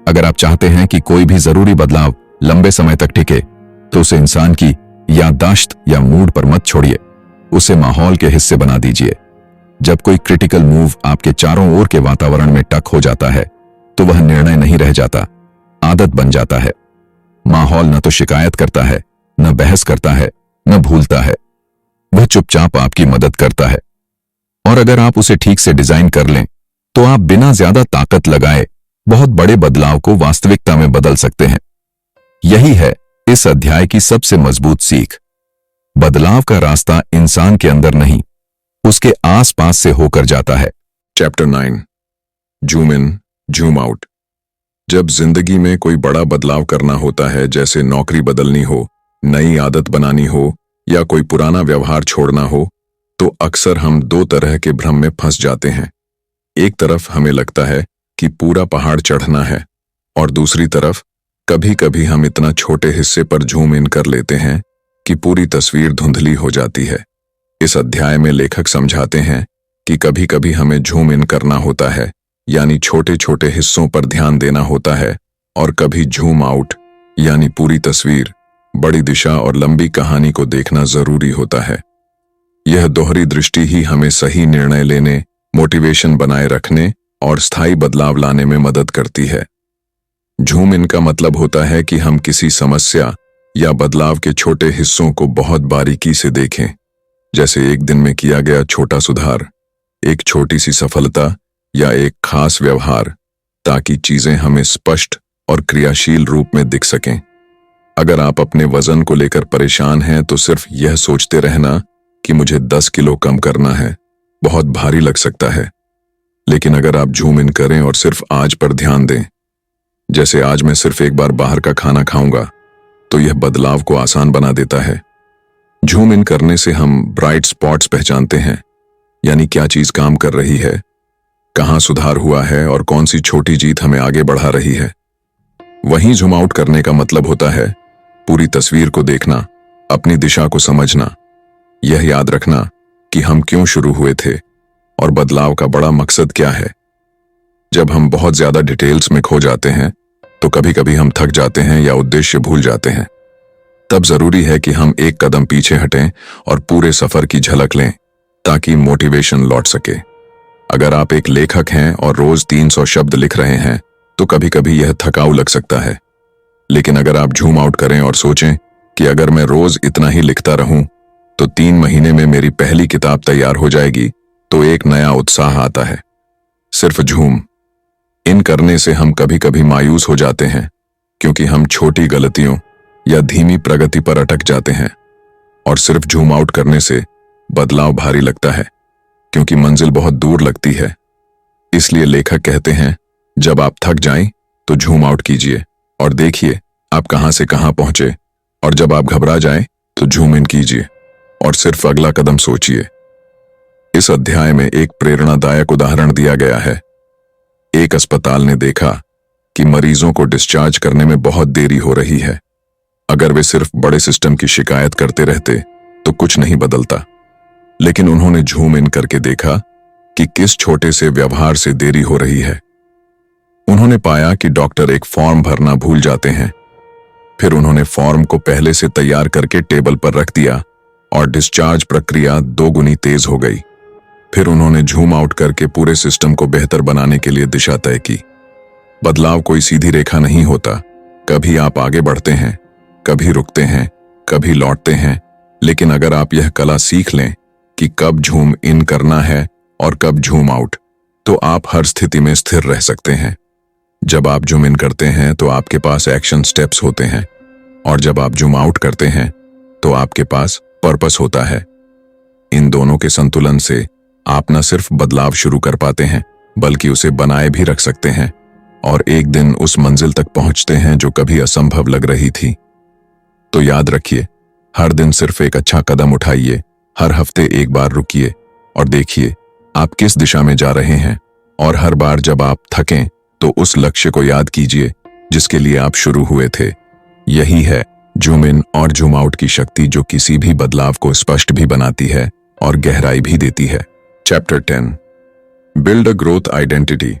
Speaker 1: अगर आप चाहते हैं कि कोई भी जरूरी बदलाव लंबे समय तक टिके तो उसे इंसान की याददाश्त या मूड पर मत छोड़िए, उसे माहौल के हिस्से बना दीजिए। जब कोई क्रिटिकल मूव आपके चारों ओर के वातावरण में टक हो जाता है तो वह निर्णय नहीं रह जाता, आदत बन जाता है। माहौल न तो शिकायत करता है, न बहस करता है, न भूलता है, वह चुपचाप आपकी मदद करता है। और अगर आप उसे ठीक से डिजाइन कर लें
Speaker 2: तो आप बिना ज्यादा ताकत लगाए बहुत बड़े बदलाव को वास्तविकता में बदल सकते हैं। यही है इस अध्याय की सबसे मजबूत सीख। बदलाव का रास्ता इंसान के अंदर नहीं, उसके आसपास से होकर जाता है।
Speaker 1: Chapter 9 zoom in zoom out. जब जिंदगी में कोई बड़ा बदलाव करना होता है, जैसे नौकरी बदलनी हो, नई आदत बनानी हो या कोई पुराना व्यवहार छोड़ना हो, तो अक्सर हम दो तरह के भ्रम में फंस जाते हैं। एक तरफ हमें लगता है कि पूरा पहाड़ चढ़ना है, और दूसरी तरफ कभी कभी हम इतना छोटे हिस्से पर जूम इन कर लेते हैं कि पूरी तस्वीर धुंधली हो जाती है। इस अध्याय में लेखक समझाते हैं कि कभी कभी हमें जूम इन करना होता है, यानी छोटे छोटे हिस्सों पर ध्यान देना होता है, और कभी जूम आउट यानी पूरी तस्वीर, बड़ी दिशा और लंबी कहानी को देखना जरूरी होता है। यह दोहरी दृष्टि ही हमें सही निर्णय लेने, मोटिवेशन बनाए रखने और स्थायी बदलाव लाने में मदद करती है। जूम इन का मतलब होता है कि हम किसी समस्या या बदलाव के छोटे हिस्सों को बहुत बारीकी से देखें, जैसे एक दिन में किया गया छोटा सुधार, एक छोटी सी सफलता या एक खास व्यवहार, ताकि चीजें हमें स्पष्ट और क्रियाशील रूप में दिख सकें। अगर आप अपने वजन को लेकर परेशान हैं, तो सिर्फ यह सोचते रहना कि मुझे 10 किलो कम करना है बहुत भारी लग सकता है। लेकिन अगर आप जूम इन करें और सिर्फ आज पर ध्यान दें, जैसे आज मैं सिर्फ एक बार बाहर का खाना खाऊंगा, तो यह बदलाव को आसान बना देता है। जूम इन करने से हम ब्राइट स्पॉट्स पहचानते हैं, यानी क्या चीज काम कर रही है, कहां सुधार हुआ है और कौन सी छोटी जीत हमें आगे बढ़ा रही है। वहीं जूम आउट करने का मतलब होता है पूरी तस्वीर को देखना, अपनी दिशा को समझना, यह याद रखना कि हम क्यों शुरू हुए थे और बदलाव का बड़ा मकसद क्या है। जब हम बहुत ज्यादा डिटेल्स में खो जाते हैं, तो कभी कभी हम थक जाते हैं या उद्देश्य भूल जाते हैं। तब जरूरी है कि हम एक कदम पीछे हटें और पूरे सफर की झलक लें, ताकि मोटिवेशन लौट सके। अगर आप एक लेखक हैं और रोज 300 शब्द लिख रहे हैं, तो कभी कभी यह थकाऊ लग सकता है। लेकिन अगर आप जूम आउट करें और सोचें कि अगर मैं रोज इतना ही लिखता रहूं, तो 3 महीने में मेरी पहली किताब तैयार हो जाएगी, तो एक नया उत्साह आता है। सिर्फ जूम इन करने से हम कभी कभी मायूस हो जाते हैं, क्योंकि हम छोटी गलतियों या धीमी प्रगति पर अटक जाते हैं। और सिर्फ जूम आउट करने से बदलाव भारी लगता है, क्योंकि मंजिल बहुत दूर लगती है। इसलिए लेखक कहते हैं, जब आप थक जाएं, तो जूम आउट कीजिए और देखिए आप कहां से कहां पहुंचे, और जब आप घबरा जाएं, तो जूम इन कीजिए और सिर्फ अगला कदम सोचिए। इस अध्याय में एक प्रेरणादायक उदाहरण दिया गया है। एक अस्पताल ने देखा कि मरीजों को डिस्चार्ज करने में बहुत देरी हो रही है। अगर वे सिर्फ बड़े सिस्टम की शिकायत करते रहते, तो कुछ नहीं बदलता। लेकिन उन्होंने जूम इन करके देखा कि किस छोटे से व्यवहार से देरी हो रही है। उन्होंने पाया कि डॉक्टर एक फॉर्म भरना भूल जाते हैं। फिर उन्होंने फॉर्म को पहले से तैयार करके टेबल पर रख दिया और डिस्चार्ज प्रक्रिया 2 गुनी तेज हो गई। फिर उन्होंने जूम आउट करके पूरे सिस्टम को बेहतर बनाने के लिए दिशा तय की। बदलाव कोई सीधी रेखा नहीं होता। कभी आप आगे बढ़ते हैं, कभी रुकते हैं, कभी लौटते हैं। लेकिन अगर आप यह कला सीख लें कि कब जूम इन करना है और कब जूम आउट, तो आप हर स्थिति में स्थिर रह सकते हैं। जब आप जूम इन करते हैं, तो आपके पास एक्शन स्टेप्स होते हैं, और जब आप जूम आउट करते हैं, तो आपके पास पर्पस होता है। इन दोनों के संतुलन से आप न सिर्फ बदलाव शुरू कर पाते हैं, बल्कि उसे बनाए भी रख सकते हैं, और एक दिन उस मंजिल तक पहुंचते हैं जो कभी असंभव लग रही थी। तो याद रखिए, हर दिन सिर्फ एक अच्छा कदम उठाइए, हर हफ्ते एक बार रुकिए और देखिए आप किस दिशा में जा रहे हैं, और हर बार जब आप थकें, तो उस लक्ष्य को याद कीजिए जिसके लिए आप शुरू हुए थे। यही है जूम इन और जूम आउट की शक्ति, जो किसी भी बदलाव को स्पष्ट भी बनाती है और गहराई भी देती है। Chapter 10 build a growth identity.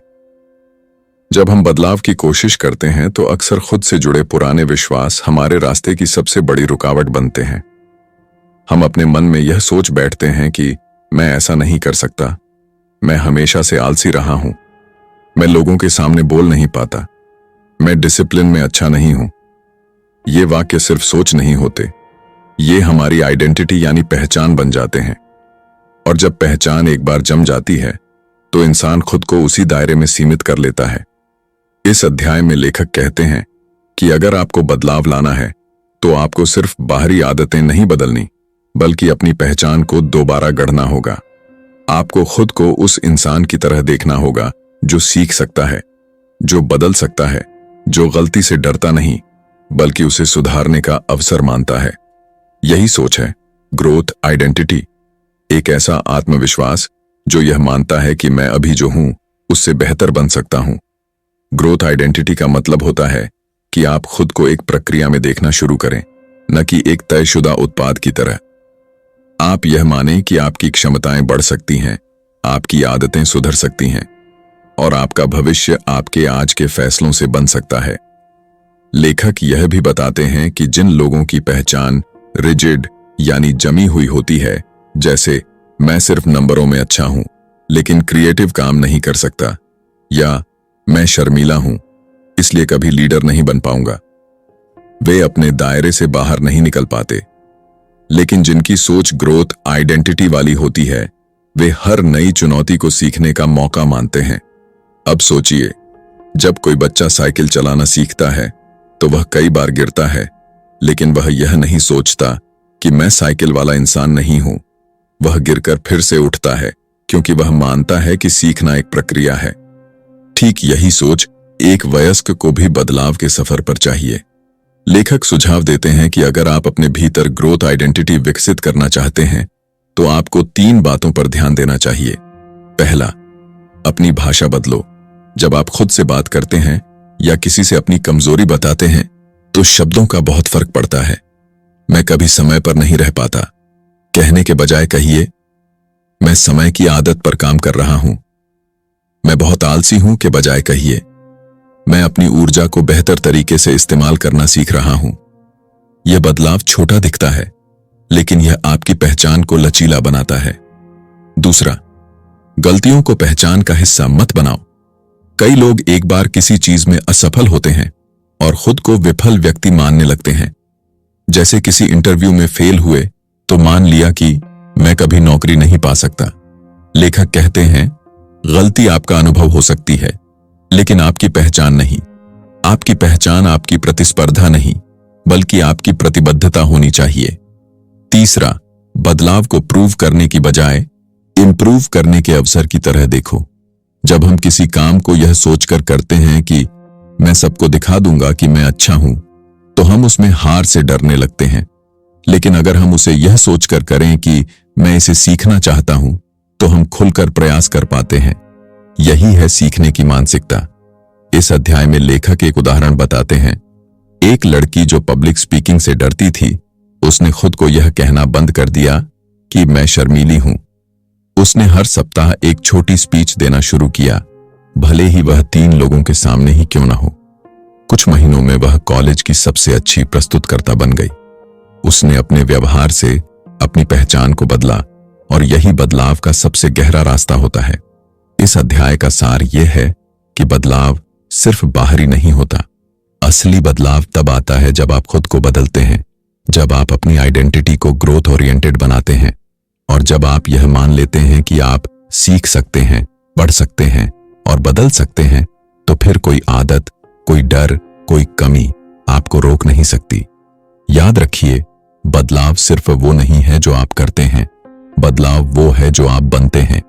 Speaker 1: जब हम बदलाव की कोशिश करते हैं, तो अक्सर खुद से जुड़े पुराने विश्वास हमारे रास्ते की सबसे बड़ी रुकावट बनते हैं। हम अपने मन में यह सोच बैठते हैं कि मैं ऐसा नहीं कर सकता, मैं हमेशा से आलसी रहा हूं, मैं लोगों के सामने बोल नहीं पाता, मैं डिसिप्लिन में अच्छा नहीं हूं। ये वाक्य सिर्फ सोच नहीं होते, ये हमारी आइडेंटिटी यानी पहचान बन जाते हैं। और जब पहचान एक बार जम जाती है, तो इंसान खुद को उसी दायरे में सीमित कर लेता है। इस अध्याय में लेखक कहते हैं कि अगर आपको बदलाव लाना है तो आपको सिर्फ बाहरी आदतें नहीं बदलनी, बल्कि अपनी पहचान को दोबारा गढ़ना होगा। आपको खुद को उस इंसान की तरह देखना होगा जो सीख सकता है, जो बदल सकता है, जो गलती से डरता नहीं बल्कि उसे सुधारने का अवसर मानता है। यही सोच है ग्रोथ आइडेंटिटी, एक ऐसा आत्मविश्वास जो यह मानता है कि मैं अभी जो हूं उससे बेहतर बन सकता हूं। ग्रोथ आइडेंटिटी का मतलब होता है कि आप खुद को एक प्रक्रिया में देखना शुरू करें, न कि एक तयशुदा उत्पाद की तरह। आप यह मानें कि आपकी क्षमताएं बढ़ सकती हैं, आपकी आदतें सुधर सकती हैं और आपका भविष्य आपके आज के फैसलों से बन सकता है। लेखक यह भी बताते हैं कि जिन लोगों की पहचान रिजिड यानी जमी हुई होती है, जैसे मैं सिर्फ नंबरों में अच्छा हूं लेकिन क्रिएटिव काम नहीं कर सकता, या मैं शर्मीला हूं इसलिए कभी लीडर नहीं बन पाऊंगा, वे अपने दायरे से बाहर नहीं निकल पाते। लेकिन जिनकी सोच ग्रोथ आइडेंटिटी वाली होती है, वे हर नई चुनौती को सीखने का मौका मानते हैं। अब सोचिए, जब कोई बच्चा साइकिल चलाना सीखता है तो वह कई बार गिरता है, लेकिन वह यह नहीं सोचता कि मैं साइकिल वाला इंसान नहीं हूं। वह गिरकर फिर से उठता है क्योंकि वह मानता है कि सीखना एक प्रक्रिया है। ठीक यही सोच एक वयस्क को भी बदलाव के सफर पर चाहिए। लेखक सुझाव देते हैं कि अगर आप अपने भीतर ग्रोथ आइडेंटिटी विकसित करना चाहते हैं तो आपको 3 बातों पर ध्यान देना चाहिए। पहला, अपनी भाषा बदलो। जब आप खुद से बात करते हैं या किसी से अपनी कमजोरी बताते हैं तो शब्दों का बहुत फर्क पड़ता है। मैं कभी समय पर नहीं रह पाता कहने के बजाय कहिए, मैं समय की आदत पर काम कर रहा हूं। मैं बहुत आलसी हूं के बजाय कहिए, मैं अपनी ऊर्जा को बेहतर तरीके से इस्तेमाल करना सीख रहा हूं। यह बदलाव छोटा दिखता है, लेकिन यह आपकी पहचान को लचीला बनाता है। दूसरा, गलतियों को पहचान का हिस्सा मत बनाओ। कई लोग एक बार किसी चीज में असफल होते हैं और खुद को विफल व्यक्ति मानने लगते हैं। जैसे किसी इंटरव्यू में फेल हुए तो मान लिया कि मैं कभी नौकरी नहीं पा सकता। लेखक कहते हैं, गलती आपका अनुभव हो सकती है, लेकिन आपकी पहचान नहीं। आपकी पहचान आपकी प्रतिस्पर्धा नहीं, बल्कि आपकी प्रतिबद्धता होनी चाहिए। तीसरा, बदलाव को प्रूव करने की बजाय इंप्रूव करने के अवसर की तरह देखो। जब हम किसी काम को यह सोचकर करते हैं कि मैं सबको दिखा दूंगा कि मैं अच्छा हूं, तो हम उसमें हार से डरने लगते हैं। लेकिन अगर हम उसे यह सोचकर करें कि मैं इसे सीखना चाहता हूं, तो हम खुलकर प्रयास कर पाते हैं। यही है सीखने की मानसिकता। इस अध्याय में लेखक एक उदाहरण बताते हैं। एक लड़की जो पब्लिक स्पीकिंग से डरती थी, उसने खुद को यह कहना बंद कर दिया कि मैं शर्मीली हूं। उसने हर सप्ताह एक छोटी स्पीच देना शुरू किया, भले ही वह 3 लोगों के सामने ही क्यों ना हो। कुछ महीनों में वह कॉलेज की सबसे अच्छी प्रस्तुतकर्ता बन गई। उसने अपने व्यवहार से अपनी पहचान को बदला, और यही बदलाव का सबसे गहरा रास्ता होता है। इस अध्याय का सार यह है कि बदलाव सिर्फ बाहरी नहीं होता। असली बदलाव तब आता है जब आप खुद को बदलते हैं, जब आप अपनी आइडेंटिटी को ग्रोथ ओरिएंटेड बनाते हैं, और जब आप यह मान लेते हैं कि आप सीख सकते हैं, बढ़ सकते हैं और बदल सकते हैं, तो फिर कोई आदत, कोई डर, कोई कमी आपको रोक नहीं सकती। याद रखिए, बदलाव सिर्फ वो नहीं है जो आप करते हैं, बदलाव वो है जो आप बनते हैं।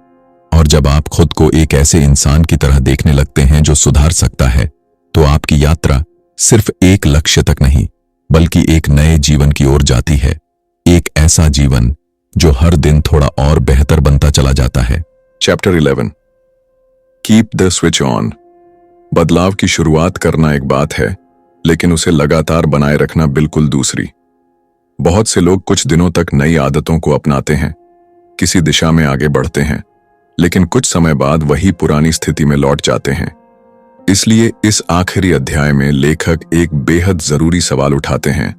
Speaker 1: और जब आप खुद को एक ऐसे इंसान की तरह देखने लगते हैं जो सुधार सकता है, तो आपकी यात्रा सिर्फ एक लक्ष्य तक नहीं, बल्कि एक नए जीवन की ओर जाती है। एक ऐसा जीवन जो हर दिन थोड़ा और बेहतर बनता चला जाता है। Chapter 11, keep the switch on. बदलाव की शुरुआत करना एक बात है, लेकिन उसे लगातार बनाए रखना बिल्कुल दूसरी। बहुत से लोग कुछ दिनों तक नई आदतों को अपनाते हैं, किसी दिशा में आगे बढ़ते हैं, लेकिन कुछ समय बाद वही पुरानी स्थिति में लौट जाते हैं। इसलिए इस आखिरी अध्याय में लेखक एक बेहद जरूरी सवाल उठाते हैं,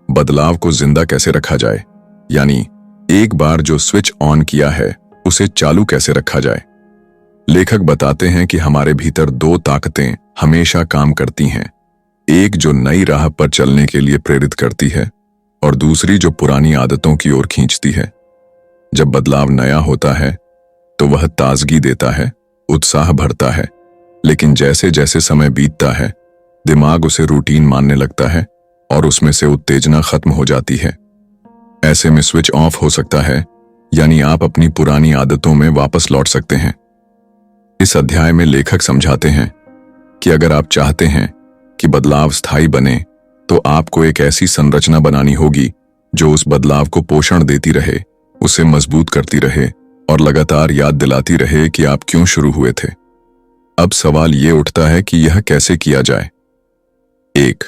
Speaker 1: बदलाव को जिंदा कैसे रखा जाए, यानी एक बार जो स्विच ऑन किया है उसे चालू कैसे रखा जाए। लेखक बताते हैं कि हमारे भीतर 2 ताकतें हमेशा काम करती हैं, एक जो नई राह पर चलने के लिए प्रेरित करती है और दूसरी जो पुरानी आदतों की ओर खींचती है। जब बदलाव नया होता है तो वह ताजगी देता है, उत्साह भरता है, लेकिन जैसे जैसे समय बीतता है दिमाग उसे रूटीन मानने लगता है और उसमें से उत्तेजना खत्म हो जाती है। ऐसे में स्विच ऑफ हो सकता है, यानी आप अपनी पुरानी आदतों में वापस लौट सकते हैं। इस अध्याय में लेखक समझाते हैं कि अगर आप चाहते हैं कि बदलाव स्थायी बने तो आपको एक ऐसी संरचना बनानी होगी जो उस बदलाव को पोषण देती रहे, उसे मजबूत करती रहे और लगातार याद दिलाती रहे कि आप क्यों शुरू हुए थे। अब सवाल ये उठता है कि यह कैसे किया जाए। 1.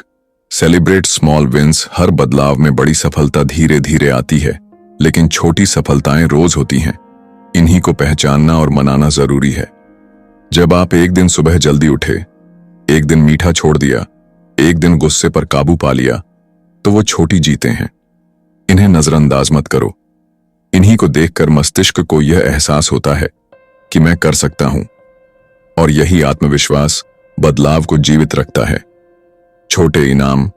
Speaker 1: Celebrate small wins. हर बदलाव में बड़ी सफलता धीरे धीरे आती है, लेकिन छोटी सफलताएं रोज होती हैं। इन्हीं को पहचानना और मनाना जरूरी है। जब आप एक दिन सुबह जल्दी उठे, एक दिन मीठा छोड़ दिया, एक दिन गुस्से पर काबू पा लिया, तो वो छोटी जीतें हैं। इन्हें नजरअंदाज मत करो। इन्हीं को देखकर मस्तिष्क को यह एहसास होता है कि मैं कर सकता हूं, और यही आत्मविश्वास बदलाव को जीवित रखता है। छोटे इनाम,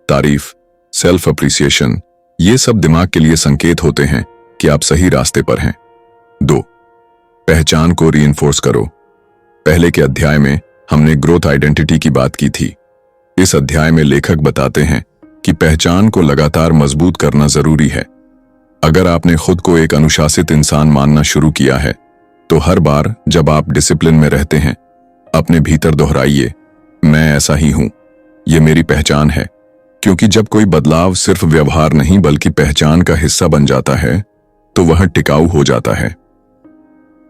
Speaker 1: तारीफ, सेल्फ अप्रिसिएशन, ये सब दिमाग के लिए संकेत होते हैं कि आप सही रास्ते पर हैं। 2. पहचान को रीइंफोर्स करो। पहले के अध्याय में हमने ग्रोथ आइडेंटिटी की बात की थी। इस अध्याय में लेखक बताते हैं कि पहचान को लगातार मजबूत करना जरूरी है। अगर आपने खुद को एक अनुशासित इंसान मानना शुरू किया है, तो हर बार जब आप डिसिप्लिन में रहते हैं, अपने भीतर दोहराइए, मैं ऐसा ही हूं, ये मेरी पहचान है। क्योंकि जब कोई बदलाव सिर्फ व्यवहार नहीं बल्कि पहचान का हिस्सा बन जाता है, तो वह टिकाऊ हो जाता है।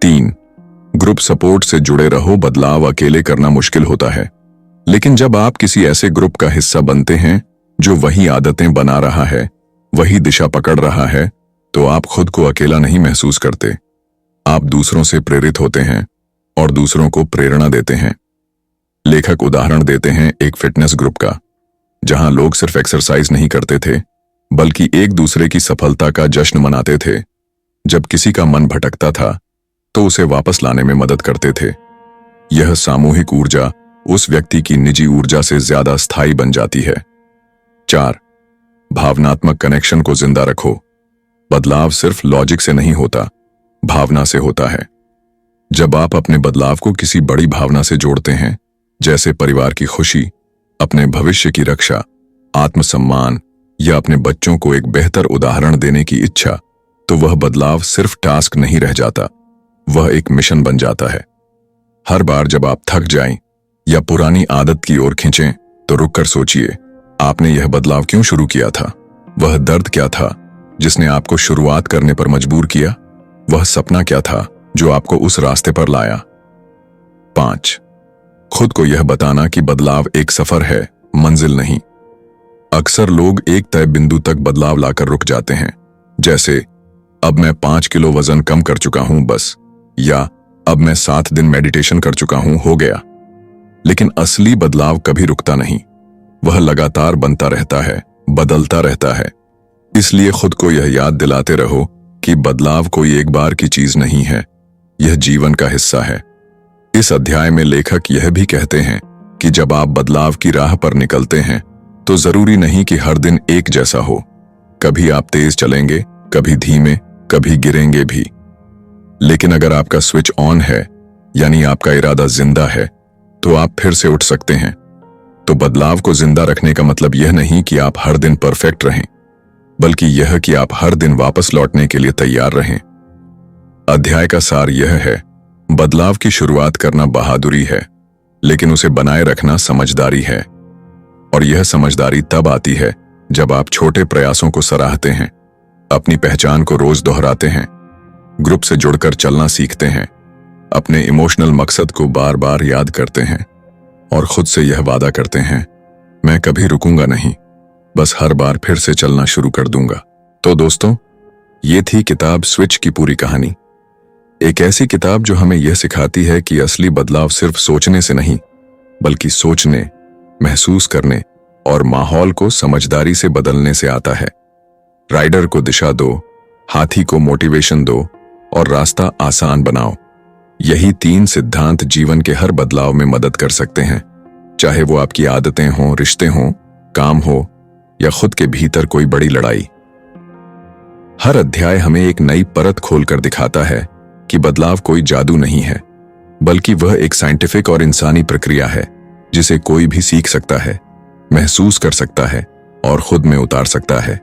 Speaker 1: 3. ग्रुप सपोर्ट से जुड़े रहो। बदलाव अकेले करना मुश्किल होता है, लेकिन जब आप किसी ऐसे ग्रुप का हिस्सा बनते हैं जो वही आदतें बना रहा है, वही दिशा पकड़ रहा है, तो आप खुद को अकेला नहीं महसूस करते। आप दूसरों से प्रेरित होते हैं और दूसरों को प्रेरणा देते हैं। लेखक उदाहरण देते हैं एक फिटनेस ग्रुप का, जहां लोग सिर्फ एक्सरसाइज नहीं करते थे बल्कि एक दूसरे की सफलता का जश्न मनाते थे। जब किसी का मन भटकता था तो उसे वापस लाने में मदद करते थे। यह सामूहिक ऊर्जा उस व्यक्ति की निजी ऊर्जा से ज्यादा स्थायी बन जाती है। 4. भावनात्मक कनेक्शन को जिंदा रखो। बदलाव सिर्फ लॉजिक से नहीं होता, भावना से होता है। जब आप अपने बदलाव को किसी बड़ी भावना से जोड़ते हैं, जैसे परिवार की खुशी, अपने भविष्य की रक्षा, आत्मसम्मान या अपने बच्चों को एक बेहतर उदाहरण देने की इच्छा, तो वह बदलाव सिर्फ टास्क नहीं रह जाता, वह एक मिशन बन जाता है। हर बार जब आप थक जाएं या पुरानी आदत की ओर खींचें, तो रुककर सोचिए, आपने यह बदलाव क्यों शुरू किया था? वह दर्द क्या था जिसने आपको शुरुआत करने पर मजबूर किया? वह सपना क्या था जो आपको उस रास्ते पर लाया? 5. खुद को यह बताना कि बदलाव एक सफर है, मंजिल नहीं। अक्सर लोग एक तय बिंदु तक बदलाव लाकर रुक जाते हैं, जैसे अब मैं 5 किलो वजन कम कर चुका हूं बस, या अब मैं 7 दिन मेडिटेशन कर चुका हूं, हो गया। लेकिन असली बदलाव कभी रुकता नहीं, वह लगातार बनता रहता है, बदलता रहता है। इसलिए खुद को यह याद दिलाते रहो कि बदलाव कोई एक बार की चीज नहीं है, यह जीवन का हिस्सा है। इस अध्याय में लेखक यह भी कहते हैं कि जब आप बदलाव की राह पर निकलते हैं, तो जरूरी नहीं कि हर दिन एक जैसा हो। कभी आप तेज चलेंगे, कभी धीमे, कभी गिरेंगे भी। लेकिन अगर आपका स्विच ऑन है, यानी आपका इरादा जिंदा है, तो आप फिर से उठ सकते हैं। तो बदलाव को जिंदा रखने का मतलब यह नहीं कि आप हर दिन परफेक्ट रहें, बल्कि यह कि आप हर दिन वापस लौटने के लिए तैयार रहें। अध्याय का सार यह है, बदलाव की शुरुआत करना बहादुरी है, लेकिन उसे बनाए रखना समझदारी है। और यह समझदारी तब आती है जब आप छोटे प्रयासों को सराहते हैं, अपनी पहचान को रोज दोहराते हैं, ग्रुप से जुड़कर चलना सीखते हैं, अपने इमोशनल मकसद को बार बार याद करते हैं और खुद से यह वादा करते हैं, मैं कभी रुकूंगा नहीं, बस हर बार फिर से चलना शुरू कर दूंगा। तो दोस्तों, ये थी किताब स्विच की पूरी कहानी। एक ऐसी किताब जो हमें यह सिखाती है कि असली बदलाव सिर्फ सोचने से नहीं, बल्कि सोचने, महसूस करने और माहौल को समझदारी से बदलने से आता है। राइडर को दिशा दो, हाथी को मोटिवेशन दो और रास्ता आसान बनाओ। यही 3 सिद्धांत जीवन के हर बदलाव में मदद कर सकते हैं, चाहे वो आपकी आदतें हों, रिश्ते हों, काम हो या खुद के भीतर कोई बड़ी लड़ाई। हर अध्याय हमें एक नई परत खोलकर दिखाता है कि बदलाव कोई जादू नहीं है, बल्कि वह एक साइंटिफिक और इंसानी प्रक्रिया है जिसे कोई भी सीख सकता है, महसूस कर सकता है और खुद में उतार सकता है।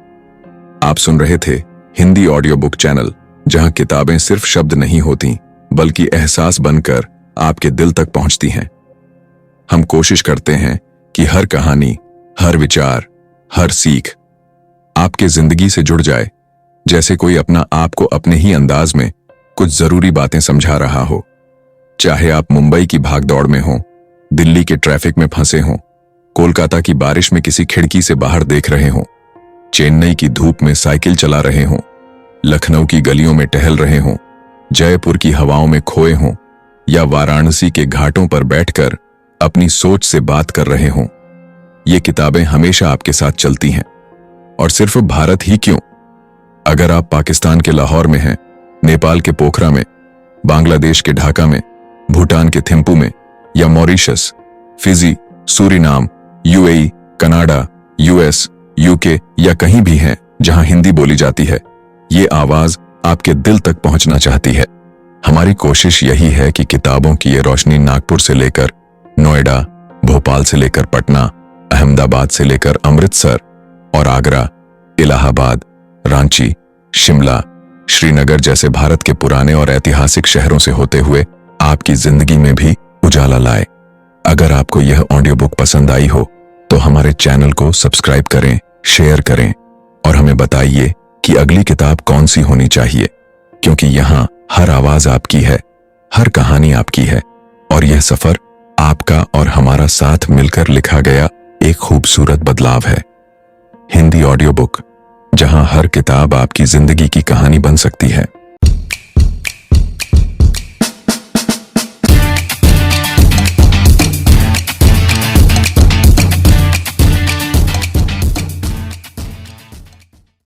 Speaker 1: आप सुन रहे थे हिंदी ऑडियो बुक चैनल, जहां किताबें सिर्फ शब्द नहीं होती बल्कि एहसास बनकर आपके दिल तक पहुंचती हैं। हम कोशिश करते हैं कि हर कहानी, हर विचार, हर सीख आपके जिंदगी से जुड़ जाए, जैसे कोई अपना आपको अपने ही अंदाज में कुछ जरूरी बातें समझा रहा हो। चाहे आप मुंबई की भागदौड़ में हो, दिल्ली के ट्रैफिक में फंसे हों, कोलकाता की बारिश में किसी खिड़की से बाहर देख रहे हों, चेन्नई की धूप में साइकिल चला रहे हों, लखनऊ की गलियों में टहल रहे हों, जयपुर की हवाओं में खोए हों या वाराणसी के घाटों पर बैठकर अपनी सोच से बात कर रहे हों, ये किताबें हमेशा आपके साथ चलती हैं। और सिर्फ भारत ही क्यों, अगर आप पाकिस्तान के लाहौर में हैं, नेपाल के पोखरा में, बांग्लादेश के ढाका में, भूटान के थिम्पू में या Mauritius, Fiji, Suriname, UAE, Canada, US, UK या कहीं भी हैं जहां हिंदी बोली जाती है, ये आवाज आपके दिल तक पहुंचना चाहती है। हमारी कोशिश यही है कि किताबों की ये रोशनी नागपुर से लेकर नोएडा, भोपाल से लेकर पटना, अहमदाबाद से लेकर अमृतसर और आगरा, इलाहाबाद, रांची, शिमला, श्रीनगर जैसे भारत के पुराने और ऐतिहासिक शहरों से होते हुए आपकी जिंदगी में भी उजाला लाए। अगर आपको यह ऑडियो बुक पसंद आई हो तो हमारे चैनल को सब्सक्राइब करें, शेयर करें और हमें बताइए कि अगली किताब कौन सी होनी चाहिए, क्योंकि यहाँ हर आवाज आपकी है, हर कहानी आपकी है और यह सफर आपका और हमारा साथ मिलकर लिखा गया एक खूबसूरत बदलाव है। हिंदी ऑडियो बुक, जहां हर किताब आपकी जिंदगी की कहानी बन सकती है।